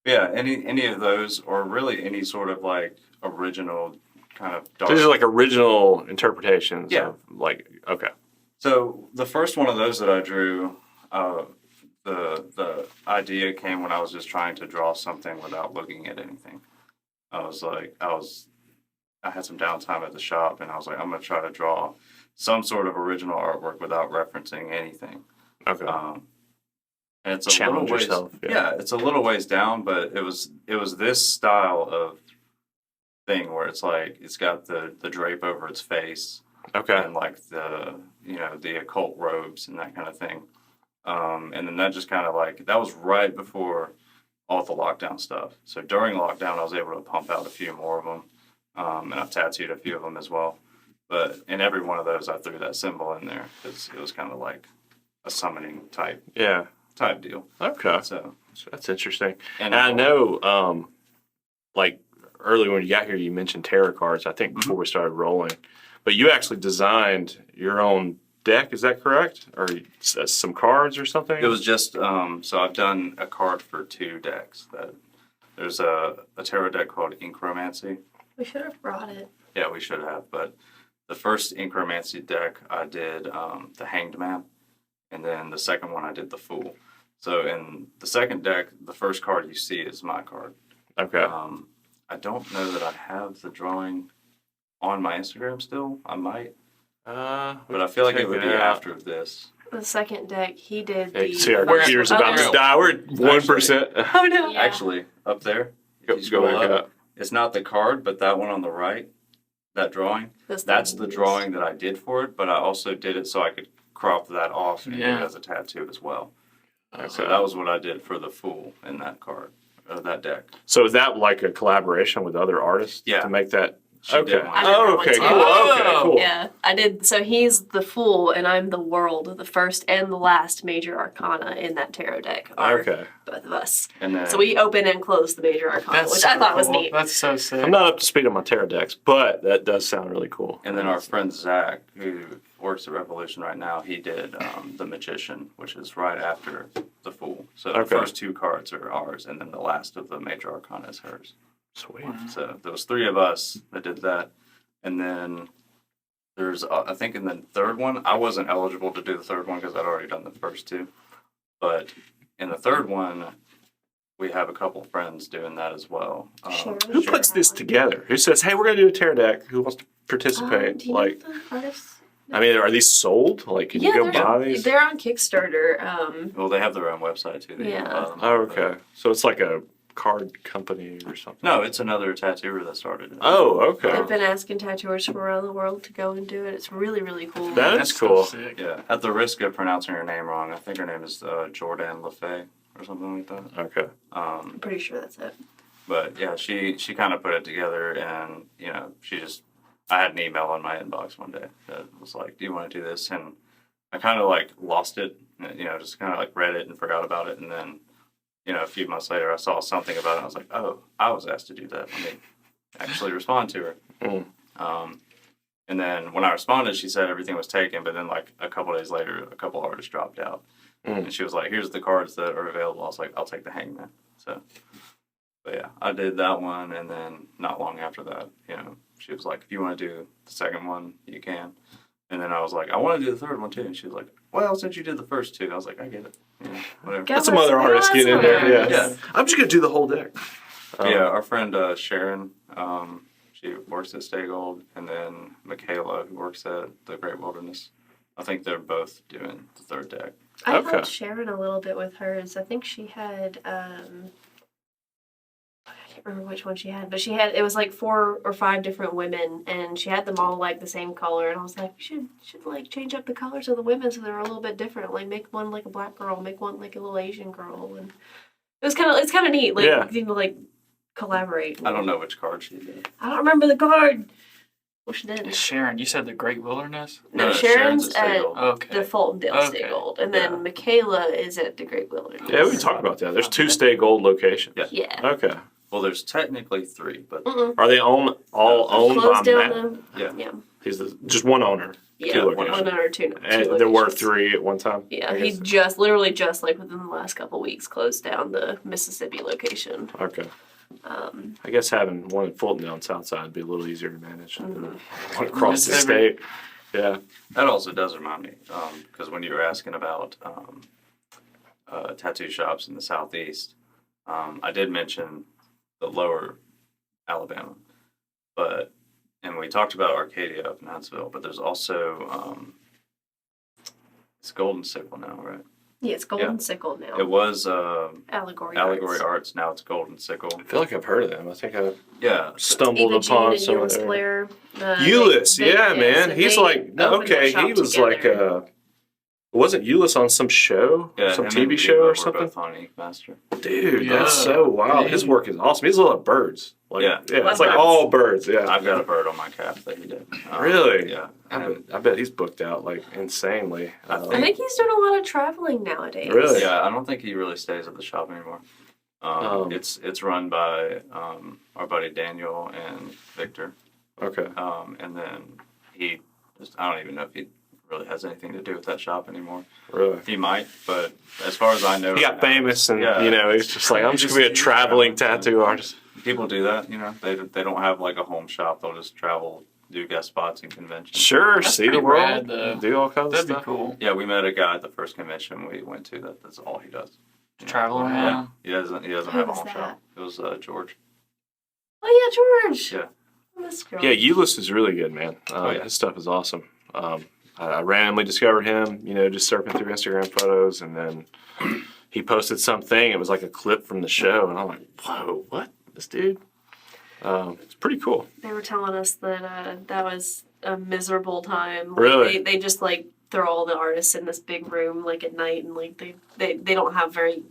Speaker 4: Yeah. Any of those, or really any sort of like original kind of dark.
Speaker 2: These are like original interpretations.
Speaker 4: Yeah.
Speaker 2: Of like, okay.
Speaker 4: So the first one of those that I drew, the idea came when I was just trying to draw something without looking at anything. I had some downtime at the shop, and I was like, I'm gonna try to draw some sort of original artwork without referencing anything.
Speaker 2: Okay.
Speaker 4: And it's a
Speaker 2: Challenge
Speaker 4: little ways,
Speaker 2: yourself, yeah.
Speaker 4: Yeah, it's a little ways down, but it was this style of thing where it's like it's got the drape over its face
Speaker 2: Okay.
Speaker 4: and like the occult robes and that kind of thing. And then that just kind of like that was right before all the lockdown stuff. So during lockdown, I was able to pump out a few more of them, and I've tattooed a few of them as well. But in every one of those, I threw that symbol in there because it was kind of like a summoning type
Speaker 2: Yeah.
Speaker 4: deal.
Speaker 2: Okay.
Speaker 4: So
Speaker 2: That's interesting.
Speaker 4: and
Speaker 2: And I know, like earlier when you got here, you mentioned tarot cards. I think before we started rolling, but you actually designed your own deck. Is that correct? Or some cards or something?
Speaker 4: it was just so I've done a card for 2 decks. There's a tarot deck called Inkromancy.
Speaker 1: We should have brought it.
Speaker 4: Yeah, we should have. But the first Inkromancy deck, I did the Hanged Man, and then the second one, I did the Fool. So in the second deck, the first card you see is my card.
Speaker 2: Okay.
Speaker 4: I don't know that I have the drawing on my Instagram still. I might, but I feel like it would be after this.
Speaker 1: The second deck, he did
Speaker 2: Yeah, you
Speaker 1: the.
Speaker 2: can see our
Speaker 3: Where-
Speaker 2: computer's about to
Speaker 3: oh,
Speaker 2: die. We're at 1%.
Speaker 1: Oh no!
Speaker 5: Yeah.
Speaker 4: Actually, up there, if
Speaker 2: Go
Speaker 4: you scroll
Speaker 2: back up.
Speaker 4: it's not the card, but that one on the right, that drawing. That's the drawing that I did for it, but I also did it so I could crop that off and do
Speaker 3: Yeah.
Speaker 4: it as a tattoo as well.
Speaker 2: Okay.
Speaker 4: So that was what I did for the Fool in that card, that deck.
Speaker 2: So is that like a collaboration with other artists?
Speaker 4: Yeah.
Speaker 2: To make that.
Speaker 4: She
Speaker 2: Okay.
Speaker 4: did one.
Speaker 1: I did
Speaker 2: Oh,
Speaker 1: that one
Speaker 2: okay.
Speaker 1: too.
Speaker 2: Cool.
Speaker 3: Oh.
Speaker 2: Okay. Cool.
Speaker 1: Yeah, I did. So he's the Fool, and I'm the World. The first and the last major arcana in that tarot deck are
Speaker 2: Okay.
Speaker 1: both of us.
Speaker 4: And then
Speaker 1: So we open and close the major arcana,
Speaker 3: That's
Speaker 1: which
Speaker 3: so
Speaker 1: I thought was
Speaker 3: cool.
Speaker 1: neat.
Speaker 3: That's so sick.
Speaker 2: I'm not up to speed on my tarot decks, but that does sound really cool.
Speaker 4: And then our friend Zach, who works at Revolution right now, he did the Magician, which is right after the Fool. So the
Speaker 2: Okay.
Speaker 4: first 2 cards are ours, and then the last of the major arcana is hers.
Speaker 2: Sweet.
Speaker 4: So there was 3 of us that did that. And then there's, I think in the third one, I wasn't eligible to do the third one because I'd already done the first 2. But in the third one, we have a couple friends doing that as well.
Speaker 1: Sure.
Speaker 2: Who puts this together? Who says, "Hey, we're going to do a tarot deck. Who wants to participate?"
Speaker 1: Do you
Speaker 2: Like,
Speaker 1: know the artists?
Speaker 2: I mean, are these sold? Like, can you go buy these?
Speaker 1: they're on Kickstarter.
Speaker 4: Well, they have their own website too. They
Speaker 1: Yeah.
Speaker 4: can buy them.
Speaker 2: Oh, okay. So it's like a card company or something.
Speaker 4: No, it's another tattooer that started it.
Speaker 2: Oh, okay.
Speaker 1: They've been asking tattooers from around the world to go and do it. It's really, really cool.
Speaker 2: That
Speaker 3: That's
Speaker 2: is cool.
Speaker 3: So sick.
Speaker 4: Yeah, at the risk of pronouncing her name wrong, I think her name is Jordan LaFay or something like that.
Speaker 2: Okay.
Speaker 1: I'm pretty sure that's it.
Speaker 4: But yeah, she kind of put it together, and I had an email on my inbox one day that was like, "Do you want to do this?" And I kind of like lost it, just kind of like read it and forgot about it, and then a few months later, I saw something about it. And I was like, "Oh, I was asked to do that. Let me actually respond to her."
Speaker 2: Mm.
Speaker 4: And then when I responded, she said everything was taken, but then like a couple days later, a couple artists dropped out.
Speaker 2: Mm.
Speaker 4: And she was like, "Here's the cards that are available." I was like, "I'll take the Hangman." So, but yeah, I did that one, and then not long after that, she was like, "If you want to do the second one, you can." And then I was like, "I want to do the third one too." And she was like, "Well, since you did the first 2," I was like, "I get it. Whatever."
Speaker 1: Go
Speaker 2: Let some
Speaker 1: with
Speaker 2: other
Speaker 1: some
Speaker 2: artists get in there.
Speaker 1: artists.
Speaker 2: Yeah.
Speaker 4: Yeah.
Speaker 2: I'm just gonna do the whole deck.
Speaker 4: Yeah, our friend Sharon, she works at Stay Gold, and then Michaela, who works at the Great Wilderness. I think they're both doing the third deck.
Speaker 1: I
Speaker 2: Okay.
Speaker 1: helped Sharon a little bit with hers. I think she had I can't remember which one she had, but it was like 4 or 5 different women, and she had them all like the same color. And I was like, we should like change up the colors of the women so they're a little bit different. Like make one like a black girl, make one like a little Asian girl, and it's kind of neat. Like
Speaker 2: Yeah.
Speaker 1: you know, like collaborate.
Speaker 4: I don't know which card she did.
Speaker 1: I don't remember the card. Well, she did.
Speaker 3: Sharon, you said the Great Wilderness?
Speaker 1: No,
Speaker 4: Sharon's
Speaker 1: Sharon's
Speaker 4: at Stay
Speaker 1: at
Speaker 4: Gold.
Speaker 3: Okay.
Speaker 1: the Fultondale
Speaker 3: Okay.
Speaker 1: Stay Gold, and then Michaela is at the Great Wilderness.
Speaker 2: Yeah, we can talk about that. There's 2 Stay Gold locations.
Speaker 4: Yeah.
Speaker 1: Yeah.
Speaker 2: Okay.
Speaker 4: Well, there's technically 3, but
Speaker 1: Mm-mm.
Speaker 2: Are they all owned by
Speaker 1: Closed down
Speaker 2: Matt?
Speaker 1: the
Speaker 4: Yeah.
Speaker 1: yeah.
Speaker 2: He's just one owner.
Speaker 1: Yeah,
Speaker 2: Two
Speaker 1: one
Speaker 2: locations.
Speaker 1: or two.
Speaker 2: And there were 3 at one time.
Speaker 1: Yeah,
Speaker 2: I
Speaker 1: he
Speaker 2: guess.
Speaker 1: just literally just like within the last couple weeks closed down the Mississippi location.
Speaker 2: Okay. I guess having one in Fulton down south side would be a little easier to manage than one across the
Speaker 3: Mississippi.
Speaker 2: state. Yeah.
Speaker 4: that also does remind me, because when you were asking about tattoo shops in the southeast, I did mention the lower Alabama, and we talked about Arcadia up in Huntsville, but there's also it's Golden Sickle now, right?
Speaker 1: Yeah, it's Golden Sickle now.
Speaker 4: It was
Speaker 1: Allegory
Speaker 4: Allegory
Speaker 1: Arts.
Speaker 4: Arts. Now it's Golden Sickle.
Speaker 2: I feel like I've heard of them. I think I
Speaker 4: Yeah.
Speaker 2: stumbled
Speaker 1: Eva Jean
Speaker 2: upon
Speaker 1: and
Speaker 2: some of
Speaker 1: Euless
Speaker 2: their.
Speaker 1: Blair.
Speaker 2: Euless, yeah, man.
Speaker 1: so
Speaker 2: He's
Speaker 1: they
Speaker 2: like, no,
Speaker 1: opened their
Speaker 2: okay,
Speaker 1: shop
Speaker 2: he was
Speaker 1: together.
Speaker 2: like, wasn't Euless on some show,
Speaker 4: Yeah,
Speaker 2: some
Speaker 4: him
Speaker 2: TV
Speaker 4: and
Speaker 2: show
Speaker 4: Eva
Speaker 2: or
Speaker 4: were
Speaker 2: something?
Speaker 4: both on Ink Master.
Speaker 2: Dude,
Speaker 3: Yeah.
Speaker 2: that's so wild. His work is awesome. He's a lot of birds. Like,
Speaker 4: Yeah.
Speaker 2: it's like all birds. Yeah,
Speaker 4: I've got a bird on my calf that he did.
Speaker 2: Really?
Speaker 4: Yeah.
Speaker 2: I bet he's booked out like insanely.
Speaker 4: I
Speaker 1: I think he's doing a lot of traveling nowadays.
Speaker 2: Really?
Speaker 4: Yeah, I don't think he really stays at the shop anymore. It's run by our buddy Daniel and Victor,
Speaker 2: Okay.
Speaker 4: and then he I don't even know if he really has anything to do with that shop anymore.
Speaker 2: Really?
Speaker 4: He might, but as far as I know,
Speaker 2: He got famous, and
Speaker 4: Yeah.
Speaker 2: he's just like, I'm
Speaker 4: He
Speaker 2: just gonna be a
Speaker 4: just-
Speaker 2: traveling tattoo artist.
Speaker 4: people do that. They don't have like a home shop. They'll just travel, do guest spots and conventions.
Speaker 2: Sure,
Speaker 3: That's
Speaker 2: see the
Speaker 3: pretty
Speaker 2: world,
Speaker 3: rad, though.
Speaker 2: do all kinds
Speaker 3: That'd
Speaker 2: of
Speaker 3: be
Speaker 2: stuff.
Speaker 3: cool.
Speaker 4: Yeah, we met a guy at the first convention we went to. That's all he does.
Speaker 3: Travel
Speaker 4: Yeah,
Speaker 3: around.
Speaker 4: he doesn't
Speaker 1: Who
Speaker 4: have a
Speaker 1: was
Speaker 4: home
Speaker 1: that?
Speaker 4: shop. It was George.
Speaker 1: Oh yeah, George.
Speaker 4: Yeah.
Speaker 1: I miss George.
Speaker 2: Yeah, Euless is really good, man.
Speaker 4: Yeah.
Speaker 2: His stuff is awesome. I randomly discovered him, just surfing through Instagram photos, and then he posted something. It was like a clip from the show, and I'm like, whoa, what? This dude? It's pretty cool.
Speaker 1: They were telling us that that was a miserable time. Like,
Speaker 2: Really?
Speaker 1: They just like throw all the artists in this big room like at night, and like they don't have very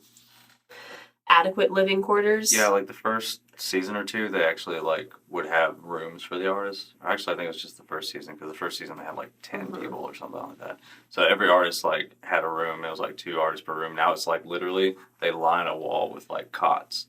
Speaker 1: adequate living quarters.
Speaker 4: Yeah, like the first season or two, they actually like would have rooms for the artists. Actually, I think it was just the first season because the first season they had like 10 people or something like that. So every artist like had a room. It was like 2 artists per room. Now it's like literally they line a wall with like cots,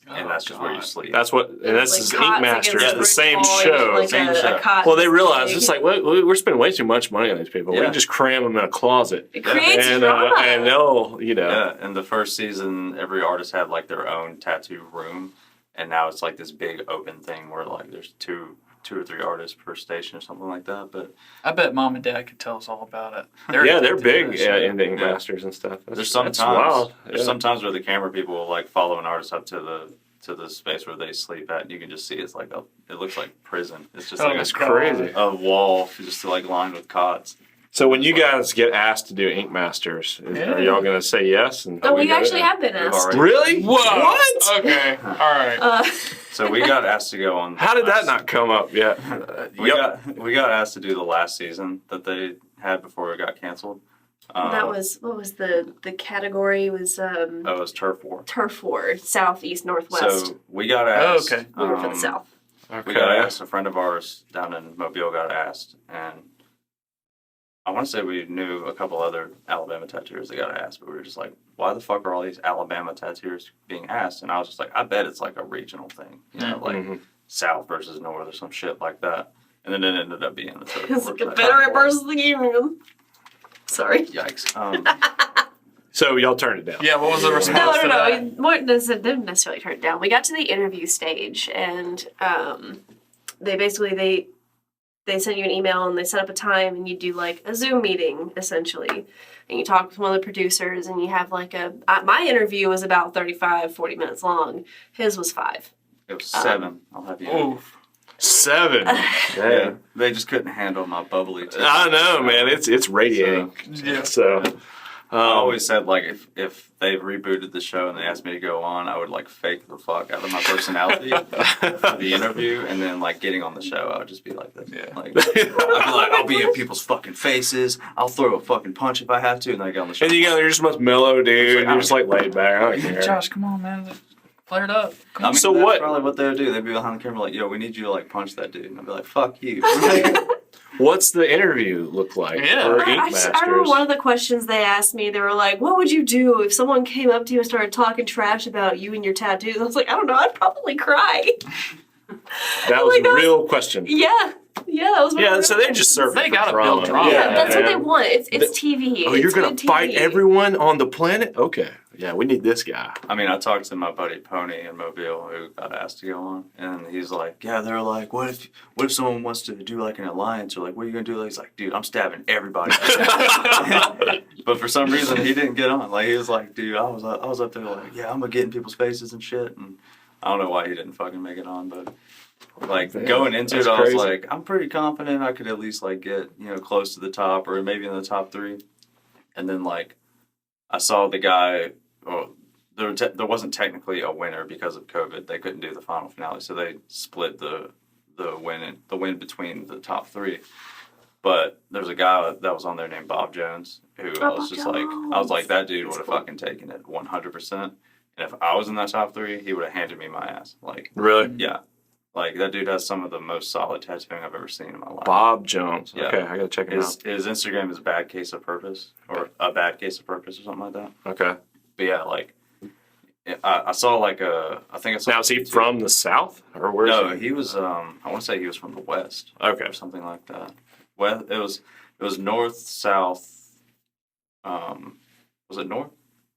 Speaker 4: and that's just where you sleep.
Speaker 2: That's what, and that's
Speaker 1: Like
Speaker 2: his
Speaker 1: cots
Speaker 2: Ink Masters,
Speaker 1: against
Speaker 2: the
Speaker 1: brick
Speaker 2: same
Speaker 1: wall,
Speaker 2: show.
Speaker 1: like
Speaker 4: same
Speaker 1: a
Speaker 4: show.
Speaker 1: cot
Speaker 2: Well, they
Speaker 1: this
Speaker 2: realized
Speaker 1: big.
Speaker 2: it's like we're spending way too much money on these people. We
Speaker 4: Yeah.
Speaker 2: can just cram them in a closet,
Speaker 1: It creates
Speaker 2: and
Speaker 1: drama.
Speaker 2: and they'll
Speaker 4: Yeah, and the first season, every artist had like their own tattoo room, and now it's like this big open thing where like there's two or three artists per station or something like that. But
Speaker 3: I bet mom and dad could tell us all about it.
Speaker 2: they're
Speaker 3: addicted to
Speaker 2: big
Speaker 3: that shit.
Speaker 2: into Ink
Speaker 4: Yeah.
Speaker 2: Masters and stuff.
Speaker 4: there's
Speaker 2: That's
Speaker 4: sometimes
Speaker 2: wild.
Speaker 4: there's
Speaker 2: Yeah.
Speaker 4: sometimes where the camera people will like follow an artist up to the space where they sleep at, and you can just see it's like it looks like prison. It's just
Speaker 3: Oh,
Speaker 4: like
Speaker 2: That's
Speaker 4: a,
Speaker 2: crazy.
Speaker 4: a wall just like lined with cots.
Speaker 2: So when you guys get asked to do Ink Masters,
Speaker 3: Yeah.
Speaker 2: are y'all gonna say yes? And
Speaker 1: Oh, we
Speaker 4: got
Speaker 1: actually
Speaker 4: it.
Speaker 1: have been
Speaker 4: We've
Speaker 1: asked.
Speaker 4: already-
Speaker 2: Really?
Speaker 3: Whoa.
Speaker 2: What?
Speaker 3: Okay. All right.
Speaker 4: So we got asked to go on.
Speaker 2: How did that not come up yet?
Speaker 4: We got asked to do the last season that they had before it got canceled.
Speaker 1: that was what was the category was
Speaker 4: it was turf war.
Speaker 1: turf war, southeast, northwest.
Speaker 4: So we got asked.
Speaker 3: okay.
Speaker 1: We were for the south.
Speaker 4: We got asked. A friend of ours down in Mobile got asked, and I want to say we knew a couple other Alabama tattooers that got asked, but we were just like, why the fuck are all these Alabama tattooers being asked? And I was just like, I bet it's like a regional thing, like
Speaker 2: Mhm.
Speaker 4: South versus North or some shit like that. And then it ended up being the turf
Speaker 1: It's
Speaker 4: war.
Speaker 1: the Confederate versus the Union. Sorry.
Speaker 4: Yikes.
Speaker 2: So y'all turned it down.
Speaker 3: Yeah. What was the response
Speaker 1: No,
Speaker 3: to
Speaker 1: no,
Speaker 3: that?
Speaker 1: no. More didn't necessarily turn it down. We got to the interview stage, and they basically they sent you an email and they set up a time, and you do like a Zoom meeting essentially, and you talk with one of the producers, and you have like my interview was about 40 minutes long. His was 5.
Speaker 4: It was 7. I'll have you know.
Speaker 3: Oof.
Speaker 2: 7.
Speaker 4: Yeah,
Speaker 2: Dang.
Speaker 4: they just couldn't handle my bubbly.
Speaker 2: I know, man. It's radiating.
Speaker 3: Yeah.
Speaker 2: So,
Speaker 4: I always said like if they rebooted the show and they asked me to go on, I would like fake the fuck out of my personality for the interview, and then like getting on the show, I would just be like this.
Speaker 3: Yeah.
Speaker 4: Like I'd be like, I'll be in people's fucking faces. I'll throw a fucking punch if I have to, and then I get on the show.
Speaker 2: and you're just most mellow, dude. You're just like laid back. I don't care.
Speaker 3: Josh, come on, man. Flare it up. Come
Speaker 4: I
Speaker 3: on.
Speaker 4: mean,
Speaker 2: So
Speaker 4: that's
Speaker 2: what-
Speaker 4: probably what they would do. They'd be behind the camera like, yo, we need you to like punch that dude, and I'd be like, fuck you.
Speaker 2: What's the interview look like
Speaker 3: Yeah.
Speaker 2: for Ink
Speaker 1: I
Speaker 2: Masters?
Speaker 1: remember one of the questions they asked me. They were like, "What would you do if someone came up to you and started talking trash about you and your tattoos?" I was like, "I don't know. I'd probably cry."
Speaker 2: That was
Speaker 1: Like,
Speaker 2: a real question.
Speaker 1: Yeah, that was. one of
Speaker 2: Yeah,
Speaker 1: the
Speaker 2: so
Speaker 1: real
Speaker 2: they just
Speaker 1: questions.
Speaker 2: serve
Speaker 3: They
Speaker 2: for
Speaker 3: gotta
Speaker 2: drama.
Speaker 3: build drama.
Speaker 1: Yeah, that's what
Speaker 2: man.
Speaker 1: they want. It's TV.
Speaker 2: Oh, you're
Speaker 1: It's
Speaker 2: gonna
Speaker 1: good
Speaker 2: fight
Speaker 1: TV.
Speaker 2: everyone on the planet? Okay, yeah, we need this guy.
Speaker 4: I mean, I talked to my buddy Pony in Mobile who got asked to go on, and he's like, "Yeah, they're like, what if someone wants to do like an alliance or like, what are you gonna do?" He's like, "Dude, I'm stabbing everybody." But for some reason, he didn't get on. Like, he was like, "Dude, I was up there like, yeah, I'm gonna get in people's faces and shit." And I don't know why he didn't fucking make it on, but like
Speaker 2: Man,
Speaker 4: going into it,
Speaker 2: that's
Speaker 4: I was
Speaker 2: crazy.
Speaker 4: like, I'm pretty confident I could at least like get close to the top or maybe in the top 3, and then like. I saw the guy. Well, there wasn't technically a winner because of COVID. They couldn't do the final finale, so they split the win between the top three. But there's a guy that was on there named Bob Jones, who I was just like, that dude would have fucking taken it 100%. And if I was in that top three, he would have handed me my ass. Like,
Speaker 2: Really?
Speaker 4: yeah. Like, that dude has some of the most solid tattooing I've ever seen in my life.
Speaker 2: Bob Jones.
Speaker 4: Yeah.
Speaker 2: Okay, I gotta check him out.
Speaker 4: His Instagram is Bad Case of Purpose, or A Bad Case of Purpose, or something like that.
Speaker 2: Okay.
Speaker 4: But yeah, like, I saw like I think it's.
Speaker 2: Now, is he from the South? Or where?
Speaker 4: No, he was, I want to say he was from the West.
Speaker 2: Okay.
Speaker 4: Or something like that. Well, it was north, south, was it north?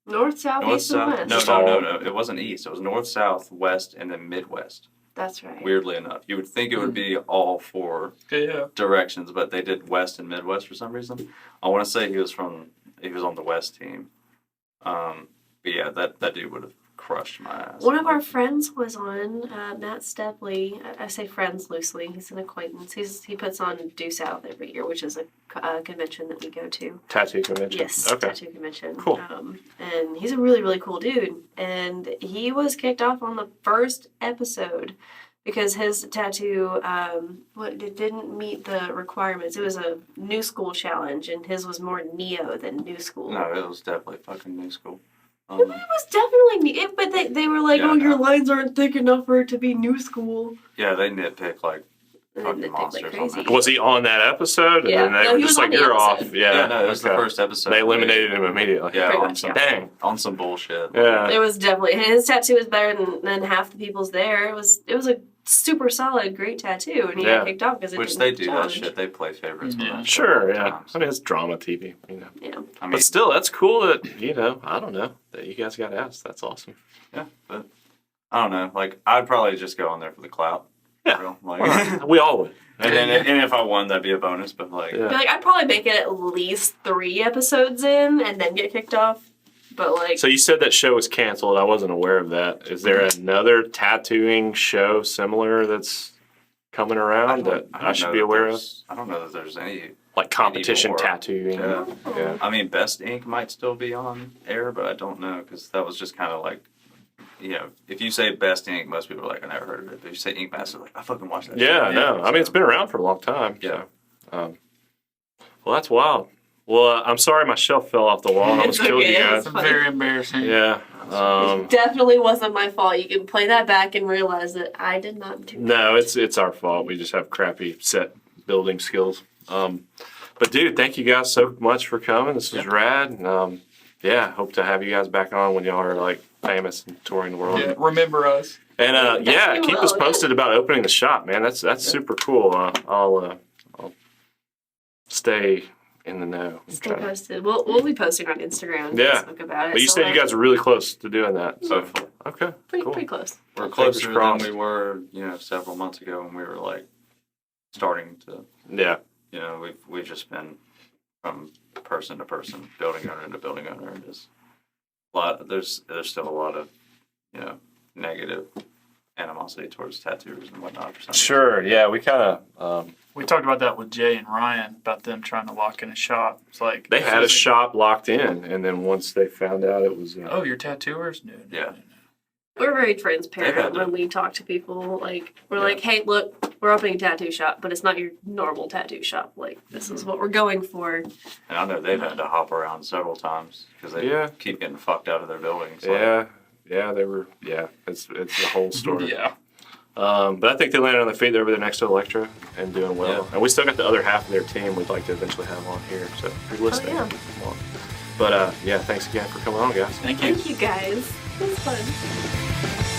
Speaker 1: North, south,
Speaker 4: North,
Speaker 1: east, and
Speaker 4: south?
Speaker 1: west.
Speaker 2: Just
Speaker 4: No. It wasn't east. It was north, south, west, and then Midwest.
Speaker 1: That's right.
Speaker 4: Weirdly enough, you would think it would be all four
Speaker 3: Yeah.
Speaker 4: directions, but they did west and Midwest for some reason. I want to say he was on the West team. But yeah, that dude would have crushed my ass.
Speaker 1: One of our friends was on, Matt Stepley. I say friends loosely. He's an acquaintance. He puts on Due South every year, which is a convention that we go to.
Speaker 2: Tattoo convention.
Speaker 1: Yes,
Speaker 2: Okay.
Speaker 1: tattoo convention.
Speaker 2: Cool.
Speaker 1: And he's a really, really cool dude. And he was kicked off on the first episode because his tattoo it didn't meet the requirements. It was a new school challenge, and his was more neo than new school.
Speaker 4: No, it was definitely fucking new school.
Speaker 1: It was definitely new, but they were like,
Speaker 4: Yeah,
Speaker 1: "Oh, your
Speaker 4: no.
Speaker 1: lines aren't thick enough for it to be new school."
Speaker 4: Yeah, they nitpick like
Speaker 1: And
Speaker 4: fucking
Speaker 1: they think
Speaker 4: monsters
Speaker 1: like
Speaker 4: on
Speaker 1: crazy.
Speaker 4: that.
Speaker 2: Was he on that episode?
Speaker 1: Yeah.
Speaker 2: And then they
Speaker 1: No,
Speaker 2: were
Speaker 1: he
Speaker 2: just
Speaker 1: was on
Speaker 2: like,
Speaker 1: the
Speaker 2: you're off.
Speaker 1: episode.
Speaker 2: Yeah.
Speaker 4: Yeah, no, it was the
Speaker 2: okay.
Speaker 4: first episode.
Speaker 2: They eliminated him immediately.
Speaker 4: Yeah,
Speaker 1: Pretty
Speaker 4: on
Speaker 1: much,
Speaker 4: some,
Speaker 1: yeah.
Speaker 2: Dang.
Speaker 4: on some bullshit.
Speaker 2: Yeah.
Speaker 1: It was definitely his tattoo was better than half the people's there. It was a super solid, great tattoo, and he
Speaker 2: Yeah.
Speaker 1: got kicked off because it
Speaker 4: Which
Speaker 1: didn't
Speaker 4: they
Speaker 1: meet the
Speaker 4: do that
Speaker 1: challenge.
Speaker 4: shit. They play favorites. on
Speaker 3: Yeah.
Speaker 4: that
Speaker 2: Sure,
Speaker 4: shit
Speaker 2: yeah.
Speaker 4: sometimes.
Speaker 2: I mean, it's drama TV, you know.
Speaker 1: Yeah.
Speaker 4: I mean,
Speaker 2: But still, that's cool that, I don't know, that you guys got asked. That's awesome.
Speaker 4: yeah, but I don't know. Like, I'd probably just go on there for the clout.
Speaker 2: Yeah.
Speaker 4: Real. Like,
Speaker 2: Well, we all would.
Speaker 4: and then and if I won, that'd be a bonus. But like,
Speaker 2: Yeah.
Speaker 1: But, like, I'd probably make it at least 3 episodes in and then get kicked off. But like,
Speaker 2: So you said that show was canceled. I wasn't aware of that. Is there another tattooing show similar that's coming around that I should
Speaker 4: know
Speaker 2: be
Speaker 4: that
Speaker 2: aware of?
Speaker 4: there's- I don't know that there's any.
Speaker 2: Like competition
Speaker 4: anymore.
Speaker 2: tattooing?
Speaker 4: Yeah.
Speaker 2: Yeah.
Speaker 4: I mean, Best Ink might still be on air, but I don't know because that was just kind of like, if you say Best Ink, most people are like, I never heard of it. But if you say Ink Master, like, I fucking watched that.
Speaker 2: Yeah,
Speaker 4: shit.
Speaker 2: no. I mean, it's been around for a long time.
Speaker 4: Yeah.
Speaker 2: So. Well, that's wild. Well, I'm sorry my shelf fell off the wall. I almost
Speaker 1: It's
Speaker 2: killed
Speaker 1: okay,
Speaker 2: you
Speaker 1: it's
Speaker 2: guys.
Speaker 1: fine.
Speaker 3: Very embarrassing.
Speaker 2: Yeah.
Speaker 1: it definitely wasn't my fault. You can play that back and realize that I did not do
Speaker 2: No, it's our fault. We just have crappy set building skills. But dude, thank you guys so much for coming. This was rad. And, hope to have you guys back on when y'all are like famous and touring the world.
Speaker 3: Yeah, remember us.
Speaker 2: And
Speaker 1: Definitely
Speaker 2: keep
Speaker 1: will,
Speaker 2: us posted about opening the shop, man. That's super cool. I'll stay in the know.
Speaker 1: Stay posted. We'll be posting on Instagram and
Speaker 2: Yeah.
Speaker 1: Facebook about it.
Speaker 2: But you
Speaker 1: so,
Speaker 2: said you
Speaker 1: like,
Speaker 2: guys are really close to doing that. So
Speaker 4: Hopefully.
Speaker 2: okay, cool.
Speaker 1: pretty close.
Speaker 4: We're
Speaker 2: Fingers
Speaker 4: closer than
Speaker 2: crossed.
Speaker 4: we were, several months ago when we were like starting to.
Speaker 2: Yeah.
Speaker 4: We've just been from person to person, building owner to building owner, and just there's still a lot of negative animosity towards tattooers and whatnot. For some reason.
Speaker 2: Sure. Yeah, we kind of
Speaker 3: We talked about that with Jay and Ryan about them trying to lock in a shop. It's like
Speaker 2: they had a shop locked in, and then once they found out it was
Speaker 3: Oh, you're tattooers? No.
Speaker 4: Yeah.
Speaker 1: We're very
Speaker 4: They've had
Speaker 1: transparent
Speaker 4: to-
Speaker 1: when we talk to people. Like, we're
Speaker 4: Yeah.
Speaker 1: like, hey, look, we're opening a tattoo shop, but it's not your normal tattoo shop. Like, this is what we're going for.
Speaker 4: And I know they've had to hop around several times because they
Speaker 2: Yeah.
Speaker 4: keep getting fucked out of their buildings.
Speaker 2: they were it's a whole story.
Speaker 3: Yeah.
Speaker 2: But I think they landed on their feet. They're over there next to Electra and doing well.
Speaker 4: Yeah.
Speaker 2: And we still got the other half of their team we'd like to eventually have on here. So if you're listening,
Speaker 1: yeah.
Speaker 2: keep them on. But thanks again for coming on, guys.
Speaker 3: Thank you.
Speaker 1: Thank you guys. It was fun.